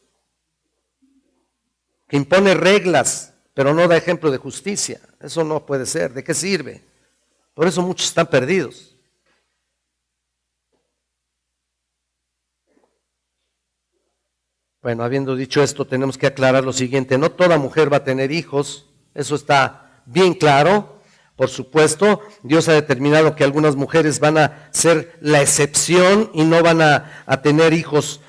que impone reglas, pero no da ejemplo de justicia. Eso no puede ser. ¿De qué sirve? Por eso muchos están perdidos. Bueno, habiendo dicho esto, tenemos que aclarar lo siguiente. No toda mujer va a tener hijos, eso está bien claro. Por supuesto, Dios ha determinado que algunas mujeres van a ser la excepción y no van a tener hijos.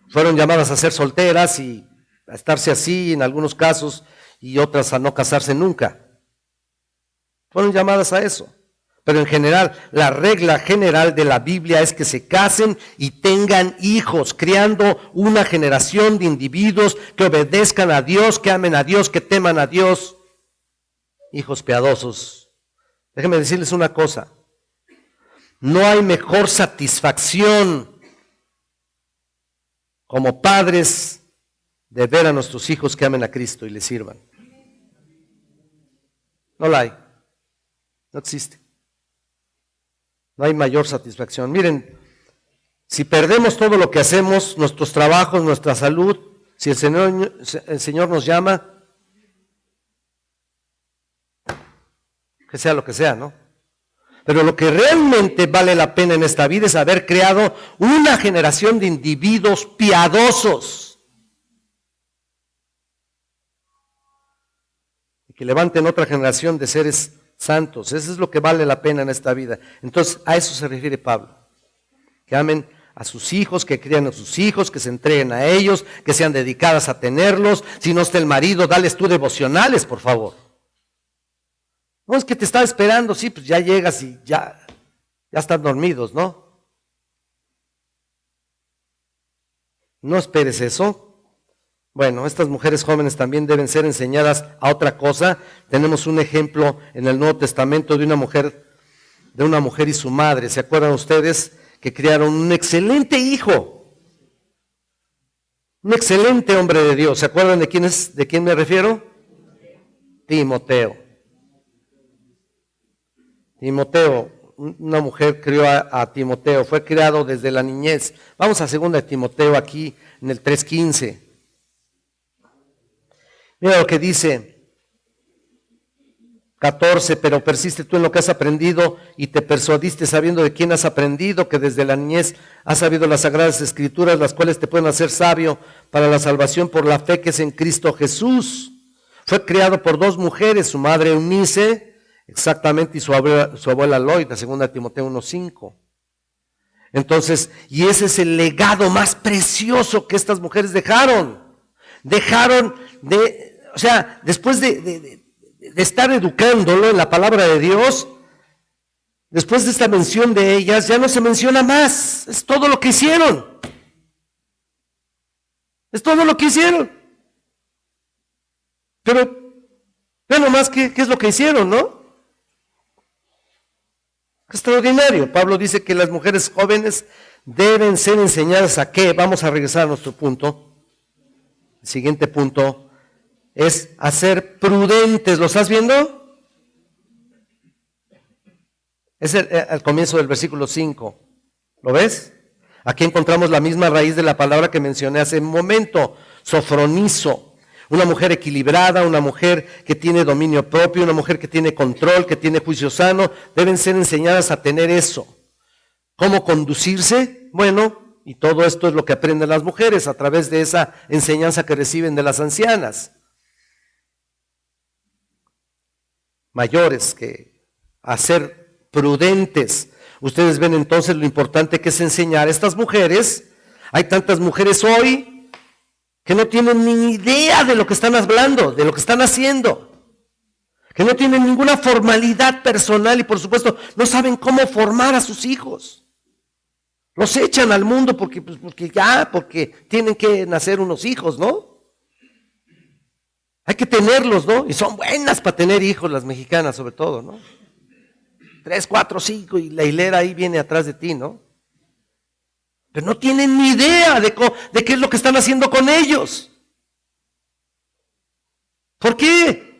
Fueron llamadas a ser solteras y a estarse así en algunos casos y otras a no casarse nunca. Fueron llamadas a eso. Pero en general, la regla general de la Biblia es que se casen y tengan hijos, creando una generación de individuos que obedezcan a Dios, que amen a Dios, que teman a Dios. Hijos piadosos. Déjenme decirles una cosa. No hay mejor satisfacción como padres de ver a nuestros hijos que amen a Cristo y le sirvan. No la hay. No existe. No hay mayor satisfacción. Miren, si perdemos todo lo que hacemos, nuestros trabajos, nuestra salud, si el Señor nos llama, que sea lo que sea, ¿no? Pero lo que realmente vale la pena en esta vida es haber creado una generación de individuos piadosos y que levanten otra generación de seres santos. Eso es lo que vale la pena en esta vida. Entonces, a eso se refiere Pablo. Que amen a sus hijos, que crían a sus hijos, que se entreguen a ellos, que sean dedicadas a tenerlos. Si no está el marido, dales tú devocionales, por favor. No, es que te estaba esperando, sí, pues ya llegas y ya están dormidos, ¿no? No esperes eso. Bueno, estas mujeres jóvenes también deben ser enseñadas a otra cosa. Tenemos un ejemplo en el Nuevo Testamento de una mujer y su madre. ¿Se acuerdan ustedes que criaron un excelente hijo? Un excelente hombre de Dios. ¿Se acuerdan de quién me refiero? Timoteo. Timoteo, una mujer crió a Timoteo, fue criado desde la niñez. Vamos a 2 Timoteo aquí en el 3:15. Mira lo que dice 14, pero persiste tú en lo que has aprendido y te persuadiste sabiendo de quién has aprendido, que desde la niñez has sabido las sagradas escrituras, las cuales te pueden hacer sabio para la salvación por la fe que es en Cristo Jesús. Fue criado por 2 mujeres, su madre Eunice, exactamente, y su abuela Loida, 2 Timoteo 1:5. Entonces, y ese es el legado más precioso que estas mujeres dejaron. Después de estar educándolo en la palabra de Dios, después de esta mención de ellas, ya no se menciona más. Es todo lo que hicieron. Es todo lo que hicieron. Pero, vean nomás qué es lo que hicieron, ¿no? Extraordinario. Pablo dice que las mujeres jóvenes deben ser enseñadas a qué. Vamos a regresar a nuestro punto. El siguiente punto es a ser prudentes. ¿Lo estás viendo? Es el comienzo del versículo 5. ¿Lo ves? Aquí encontramos la misma raíz de la palabra que mencioné hace un momento, sofronizo. Una mujer equilibrada, una mujer que tiene dominio propio, una mujer que tiene control, que tiene juicio sano, deben ser enseñadas a tener eso. ¿Cómo conducirse? Bueno, y todo esto es lo que aprenden las mujeres a través de esa enseñanza que reciben de las ancianas mayores, que a ser prudentes. Ustedes ven entonces lo importante que es enseñar a estas mujeres. Hay tantas mujeres hoy que no tienen ni idea de lo que están hablando, de lo que están haciendo, que no tienen ninguna formalidad personal y por supuesto no saben cómo formar a sus hijos. Los echan al mundo porque tienen que nacer unos hijos, ¿no? Hay que tenerlos, ¿no? Y son buenas para tener hijos las mexicanas sobre todo, ¿no? 3, 4, 5 y la hilera ahí viene atrás de ti, ¿no? Pero no tienen ni idea de qué es lo que están haciendo con ellos. ¿Por qué?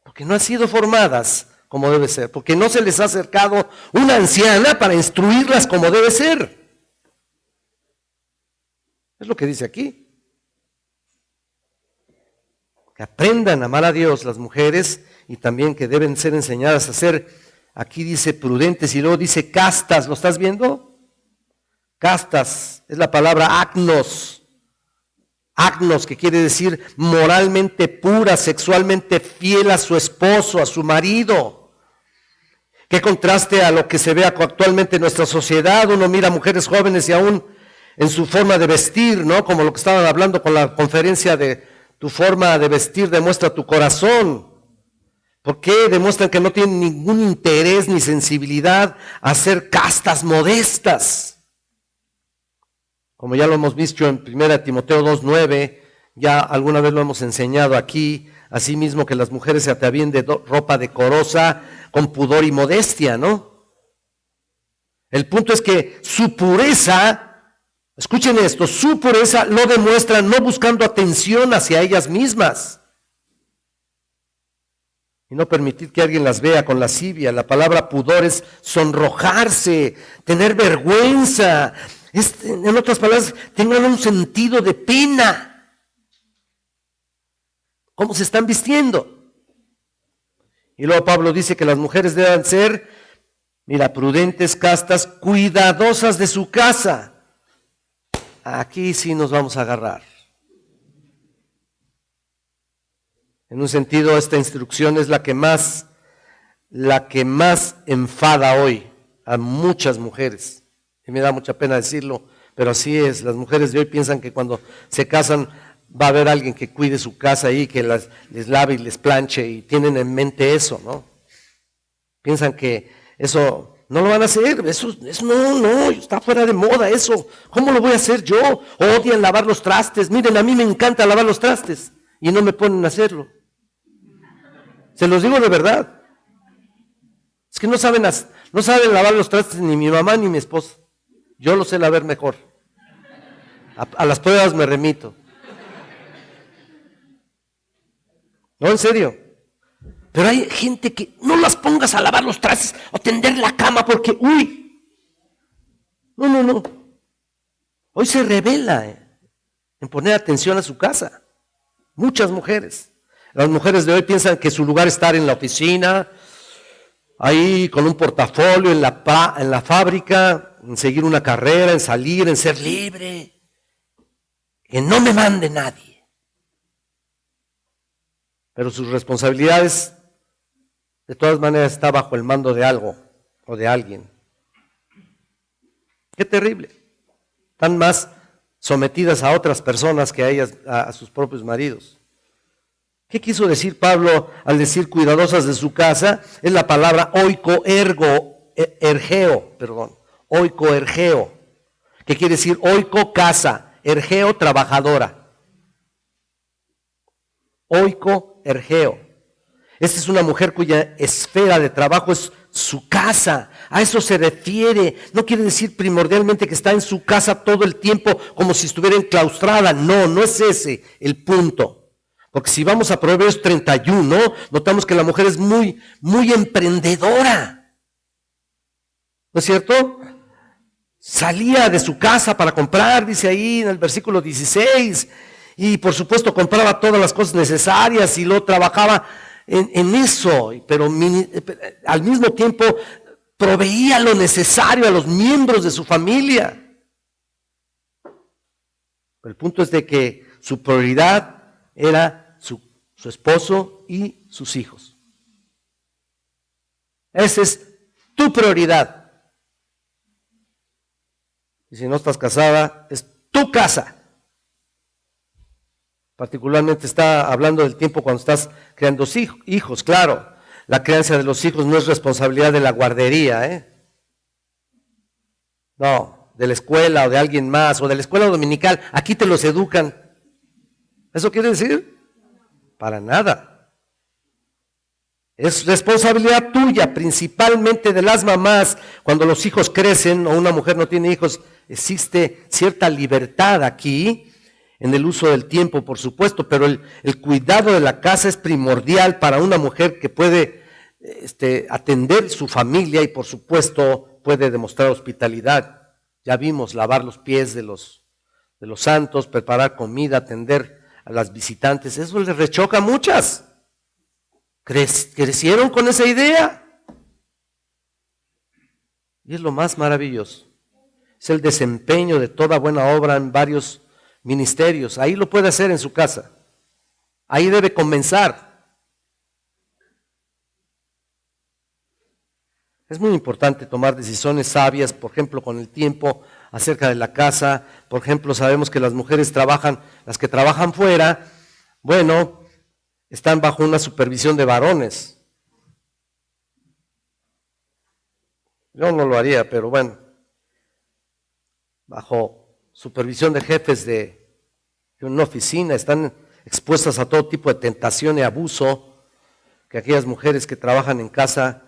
Porque no han sido formadas como debe ser, porque no se les ha acercado una anciana para instruirlas como debe ser. Es lo que dice aquí. Que aprendan a amar a Dios las mujeres y también que deben ser enseñadas a ser, aquí dice prudentes y luego dice castas, ¿lo estás viendo? Castas, es la palabra agnos. Agnos, que quiere decir moralmente pura, sexualmente fiel a su esposo, a su marido. Qué contraste a lo que se ve actualmente en nuestra sociedad. Uno mira mujeres jóvenes y aún en su forma de vestir, ¿no? Como lo que estaban hablando con la conferencia de tu forma de vestir demuestra tu corazón. ¿Por qué? Demuestran que no tienen ningún interés ni sensibilidad a ser castas modestas. Como ya lo hemos visto en 1 Timoteo 2:9, ya alguna vez lo hemos enseñado aquí, asimismo que las mujeres se atavíen de ropa decorosa, con pudor y modestia, ¿no? El punto es que su pureza, escuchen esto, su pureza lo demuestran no buscando atención hacia ellas mismas. Y no permitir que alguien las vea con lascivia. La palabra pudor es sonrojarse, tener vergüenza. En otras palabras, tengan un sentido de pena. ¿Cómo se están vistiendo? Y luego Pablo dice que las mujeres deben ser, mira, prudentes, castas, cuidadosas de su casa. Aquí sí nos vamos a agarrar. En un sentido, esta instrucción es la que más enfada hoy a muchas mujeres. Y me da mucha pena decirlo, pero así es. Las mujeres de hoy piensan que cuando se casan va a haber alguien que cuide su casa ahí, que les lave y les planche, y tienen en mente eso, ¿no? Piensan que eso no lo van a hacer, eso no, está fuera de moda eso. ¿Cómo lo voy a hacer yo? Odian lavar los trastes. Miren, a mí me encanta lavar los trastes y no me ponen a hacerlo. Se los digo de verdad. Es que no saben lavar los trastes ni mi mamá ni mi esposa. Yo lo sé lavar mejor. A las pruebas me remito. No, en serio. Pero hay gente que no las pongas a lavar los trastes o tender la cama porque, uy. No. Hoy se revela en poner atención a su casa. Muchas mujeres. Las mujeres de hoy piensan que su lugar es estar en la oficina, ahí con un portafolio, en la fábrica, en seguir una carrera, en salir, en ser libre. Que no me mande nadie. Pero sus responsabilidades, de todas maneras, está bajo el mando de algo o de alguien. Qué terrible. Están más sometidas a otras personas que a ellas, a sus propios maridos. ¿Qué quiso decir Pablo al decir cuidadosas de su casa? Es la palabra oikoergeo. ¿Qué quiere decir oiko, casa, ergeo, trabajadora? Oikoergeo. Esta es una mujer cuya esfera de trabajo es su casa. A eso se refiere. No quiere decir primordialmente que está en su casa todo el tiempo como si estuviera enclaustrada. No, no es ese el punto. Porque si vamos a Proverbios 31, notamos que la mujer es muy, muy emprendedora. ¿No es cierto? Salía de su casa para comprar, dice ahí en el versículo 16. Y por supuesto compraba todas las cosas necesarias y luego trabajaba en eso, pero al mismo tiempo proveía lo necesario a los miembros de su familia. El punto es de que su prioridad era su esposo y sus hijos. Esa es tu prioridad. Y si no estás casada, es tu casa. Particularmente está hablando del tiempo cuando estás creando hijos, claro. La crianza de los hijos no es responsabilidad de la guardería, No, de la escuela o de alguien más, o de la escuela dominical. Aquí te los educan. ¿Eso quiere decir? Para nada. Es responsabilidad tuya, principalmente de las mamás. Cuando los hijos crecen o una mujer no tiene hijos, existe cierta libertad aquí en el uso del tiempo, por supuesto, pero el cuidado de la casa es primordial para una mujer que puede atender su familia y, por supuesto, puede demostrar hospitalidad. Ya vimos lavar los pies de los santos, preparar comida, atender a las visitantes. Eso les rechoca a muchas. Crecieron con esa idea. Y es lo más maravilloso. Es el desempeño de toda buena obra en varios ministerios. Ahí lo puede hacer en su casa. Ahí debe comenzar. Es muy importante tomar decisiones sabias, por ejemplo, con el tiempo acerca de la casa. Por ejemplo, sabemos que las mujeres trabajan, las que trabajan fuera, bueno, están bajo una supervisión de varones. Yo no lo haría, pero bueno, bajo supervisión de jefes de una oficina, están expuestas a todo tipo de tentación y abuso, que aquellas mujeres que trabajan en casa,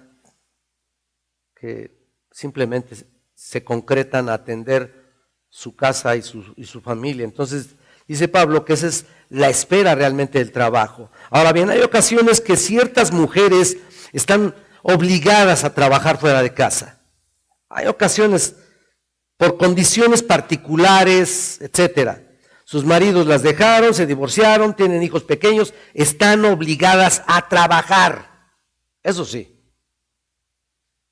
que simplemente se concretan a atender su casa y su familia. Entonces, dice Pablo que esa es la espera realmente del trabajo. Ahora bien, hay ocasiones que ciertas mujeres están obligadas a trabajar fuera de casa. Hay ocasiones por condiciones particulares, etcétera. Sus maridos las dejaron, se divorciaron, tienen hijos pequeños, están obligadas a trabajar. Eso sí.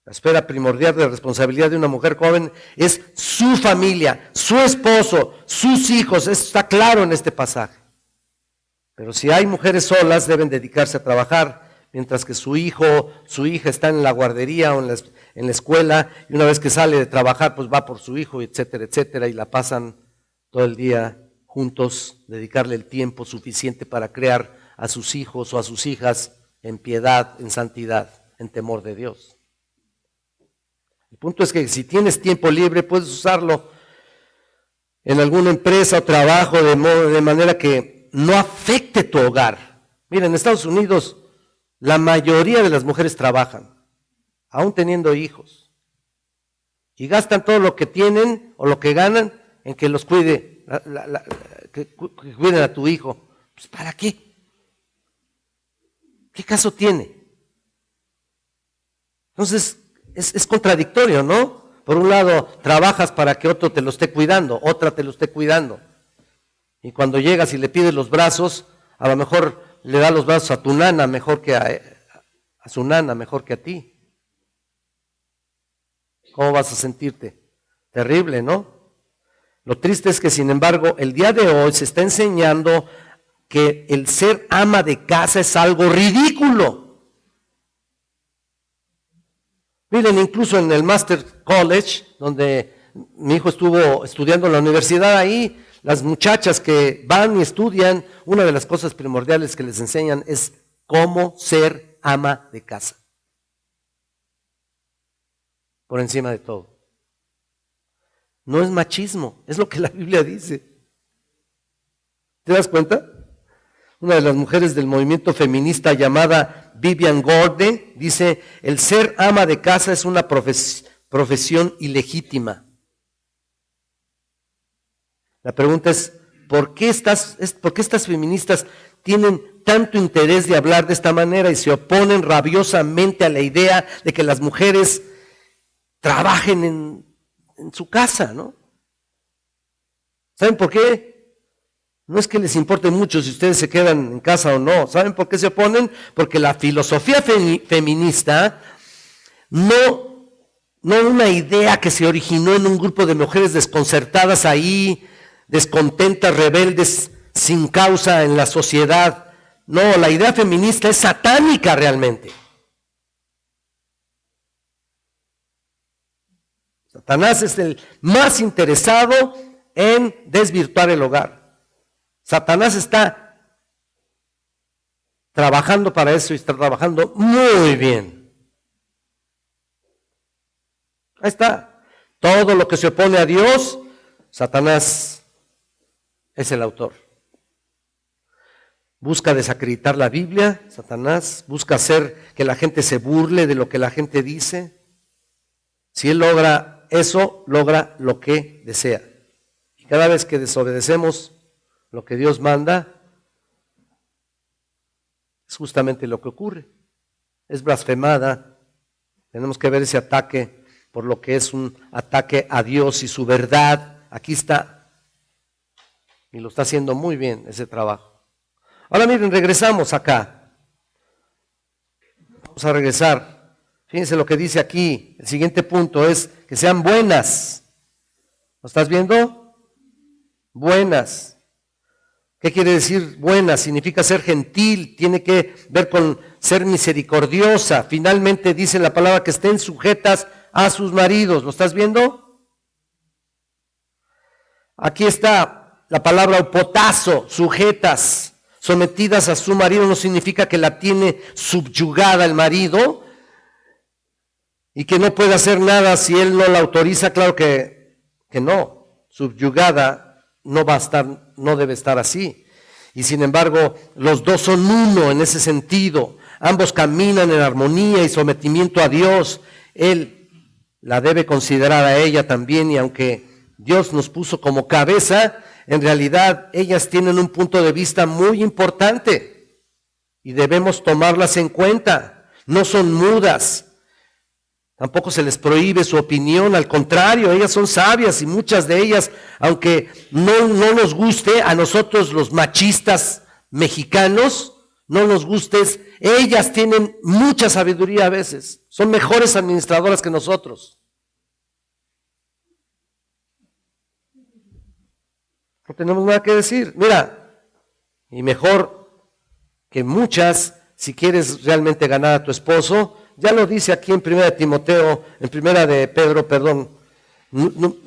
La esfera primordial de responsabilidad de una mujer joven es su familia, su esposo, sus hijos. Eso está claro en este pasaje. Pero si hay mujeres solas, deben dedicarse a trabajar, mientras que su hijo, su hija está en la guardería o en la escuela, y una vez que sale de trabajar, pues va por su hijo, etcétera, etcétera, y la pasan todo el día juntos, dedicarle el tiempo suficiente para crear a sus hijos o a sus hijas en piedad, en santidad, en temor de Dios. El punto es que si tienes tiempo libre, puedes usarlo en alguna empresa o trabajo de manera que no afecte tu hogar. Mira, en Estados Unidos la mayoría de las mujeres trabajan, aún teniendo hijos, y gastan todo lo que tienen o lo que ganan en que los cuide, que cuiden a tu hijo. Pues ¿para qué? ¿Qué caso tiene? Entonces es contradictorio, ¿no? Por un lado trabajas para que otro te lo esté cuidando, otra te lo esté cuidando, y cuando llegas y le pides los brazos, a lo mejor le da los brazos a tu nana mejor que a su nana, mejor que a ti. ¿Cómo vas a sentirte? Terrible, ¿no? Lo triste es que, sin embargo, el día de hoy se está enseñando que el ser ama de casa es algo ridículo. Miren, incluso en el Master College, donde mi hijo estuvo estudiando en la universidad, ahí las muchachas que van y estudian, una de las cosas primordiales que les enseñan es cómo ser ama de casa. Por encima de todo. No es machismo, es lo que la Biblia dice. ¿Te das cuenta? Una de las mujeres del movimiento feminista llamada Vivian Gordon dice, el ser ama de casa es una profesión ilegítima. La pregunta es, ¿por qué estas feministas tienen tanto interés de hablar de esta manera y se oponen rabiosamente a la idea de que las mujeres trabajen en su casa, ¿no? ¿Saben por qué? No es que les importe mucho si ustedes se quedan en casa o no. ¿Saben por qué se oponen? Porque la filosofía feminista no una idea que se originó en un grupo de mujeres desconcertadas ahí, descontentas, rebeldes, sin causa en la sociedad. No, la idea feminista es satánica realmente. Satanás es el más interesado en desvirtuar el hogar. Satanás está trabajando para eso y está trabajando muy bien. Ahí está. Todo lo que se opone a Dios, Satanás es el autor. Busca desacreditar la Biblia, Satanás. Busca hacer que la gente se burle de lo que la gente dice. Si él logra eso, logra lo que desea. Y cada vez que desobedecemos lo que Dios manda, es justamente lo que ocurre. Es blasfemada. Tenemos que ver ese ataque por lo que es un ataque a Dios y su verdad. Aquí está. Y lo está haciendo muy bien ese trabajo. Ahora miren, regresamos acá. Vamos a regresar. Fíjense lo que dice aquí. El siguiente punto es que sean buenas. ¿Lo estás viendo? Buenas. ¿Qué quiere decir buena? Significa ser gentil, tiene que ver con ser misericordiosa. Finalmente dice la palabra que estén sujetas a sus maridos. ¿Lo estás viendo? Aquí está la palabra opotazo, sujetas, sometidas a su marido. No significa que la tiene subyugada el marido y que no puede hacer nada si él no la autoriza. Claro que no, subyugada. No va a estar, no debe estar así. Y sin embargo, los dos son uno en ese sentido. Ambos caminan en armonía y sometimiento a Dios. Él la debe considerar a ella también, y aunque Dios nos puso como cabeza, en realidad ellas tienen un punto de vista muy importante y debemos tomarlas en cuenta. No son mudas. Tampoco se les prohíbe su opinión, al contrario, ellas son sabias y muchas de ellas, aunque no nos guste a nosotros los machistas mexicanos, no nos guste, ellas tienen mucha sabiduría a veces, son mejores administradoras que nosotros. No tenemos nada que decir. Mira, y mejor que muchas, si quieres realmente ganar a tu esposo, ya lo dice aquí en 1 Timoteo, en 1 de Pedro,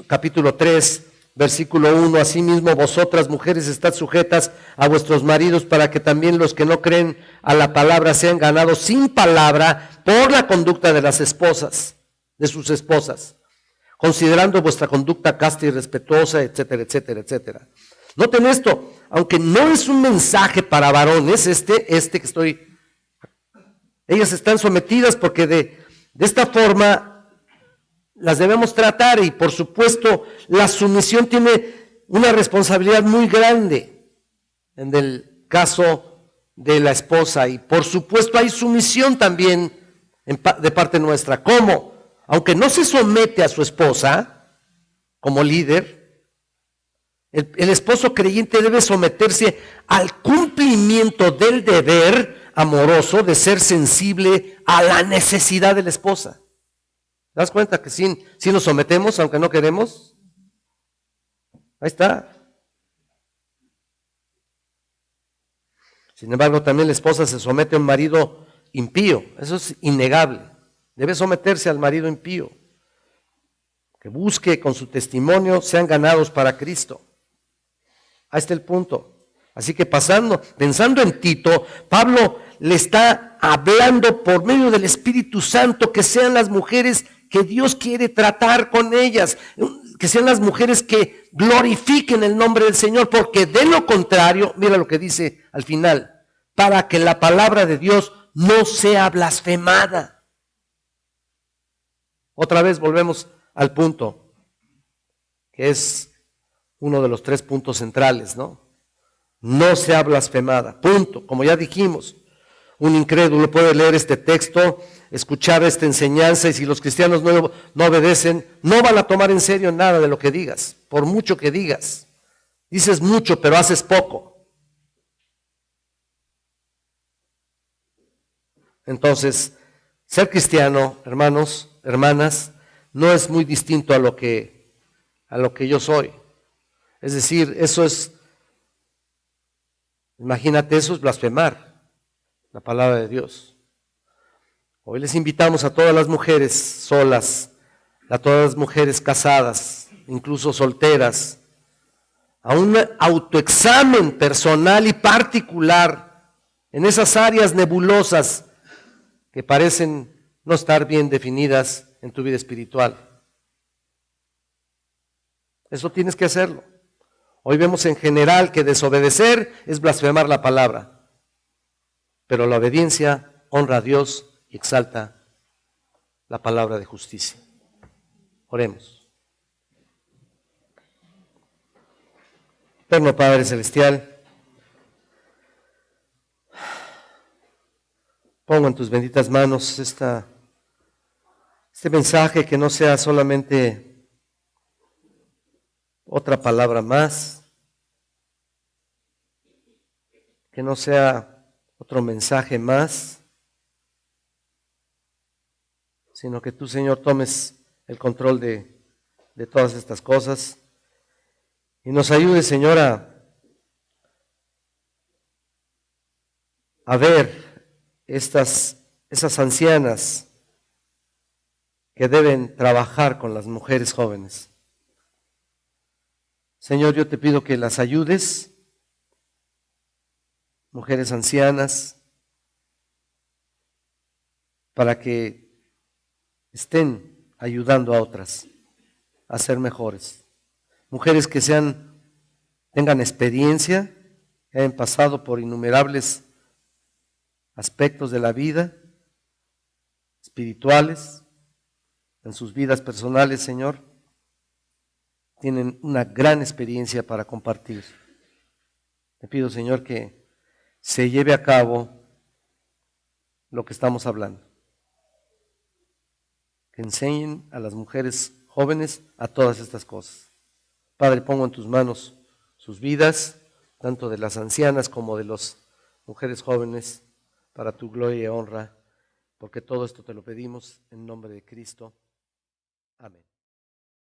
capítulo 3, versículo 1, asimismo vosotras mujeres estad sujetas a vuestros maridos para que también los que no creen a la palabra sean ganados sin palabra por la conducta de las esposas, de sus esposas, considerando vuestra conducta casta y respetuosa, etcétera, etcétera, etcétera. Noten esto, aunque no es un mensaje para varones, este que estoy... Ellas están sometidas porque de esta forma las debemos tratar, y por supuesto la sumisión tiene una responsabilidad muy grande en el caso de la esposa, y por supuesto hay sumisión también de parte nuestra. ¿Cómo? Aunque no se somete a su esposa como líder, el esposo creyente debe someterse al cumplimiento del deber amoroso de ser sensible a la necesidad de la esposa. ¿Te das cuenta que sí nos sometemos aunque no queremos? Ahí está. Sin embargo, también la esposa se somete a un marido impío. Eso es innegable. Debe someterse al marido impío, que busque con su testimonio sean ganados para Cristo. Ahí está el punto. Así que pensando en Tito, Pablo le está hablando por medio del Espíritu Santo que sean las mujeres que Dios quiere tratar con ellas, que sean las mujeres que glorifiquen el nombre del Señor, porque de lo contrario, mira lo que dice al final, para que la palabra de Dios no sea blasfemada. Otra vez volvemos al punto, que es uno de los 3 puntos centrales, ¿no? No sea blasfemada, punto. Como ya dijimos, un incrédulo puede leer este texto, escuchar esta enseñanza, y si los cristianos no obedecen, no van a tomar en serio nada de lo que digas, por mucho que digas. Dices mucho, pero haces poco. Entonces, ser cristiano, hermanos, hermanas, no es muy distinto a lo que yo soy. Es decir, imagínate, eso es blasfemar la palabra de Dios. Hoy les invitamos a todas las mujeres solas, a todas las mujeres casadas, incluso solteras, a un autoexamen personal y particular en esas áreas nebulosas que parecen no estar bien definidas en tu vida espiritual. Eso tienes que hacerlo. Hoy vemos en general que desobedecer es blasfemar la palabra, pero la obediencia honra a Dios y exalta la palabra de justicia. Oremos. Eterno Padre Celestial, pongo en tus benditas manos este mensaje, que no sea solamente otra palabra más, que no sea otro mensaje más, sino que tú, Señor, tomes el control de todas estas cosas y nos ayudes, Señor, a ver esas ancianas que deben trabajar con las mujeres jóvenes. Señor, yo te pido que las ayudes, mujeres ancianas, para que estén ayudando a otras a ser mejores. Mujeres que tengan experiencia, que hayan pasado por innumerables aspectos de la vida, espirituales, en sus vidas personales, Señor. Tienen una gran experiencia para compartir. Te pido, Señor, que se lleve a cabo lo que estamos hablando. Que enseñen a las mujeres jóvenes a todas estas cosas. Padre, pongo en tus manos sus vidas, tanto de las ancianas como de las mujeres jóvenes, para tu gloria y honra, porque todo esto te lo pedimos en nombre de Cristo. Amén.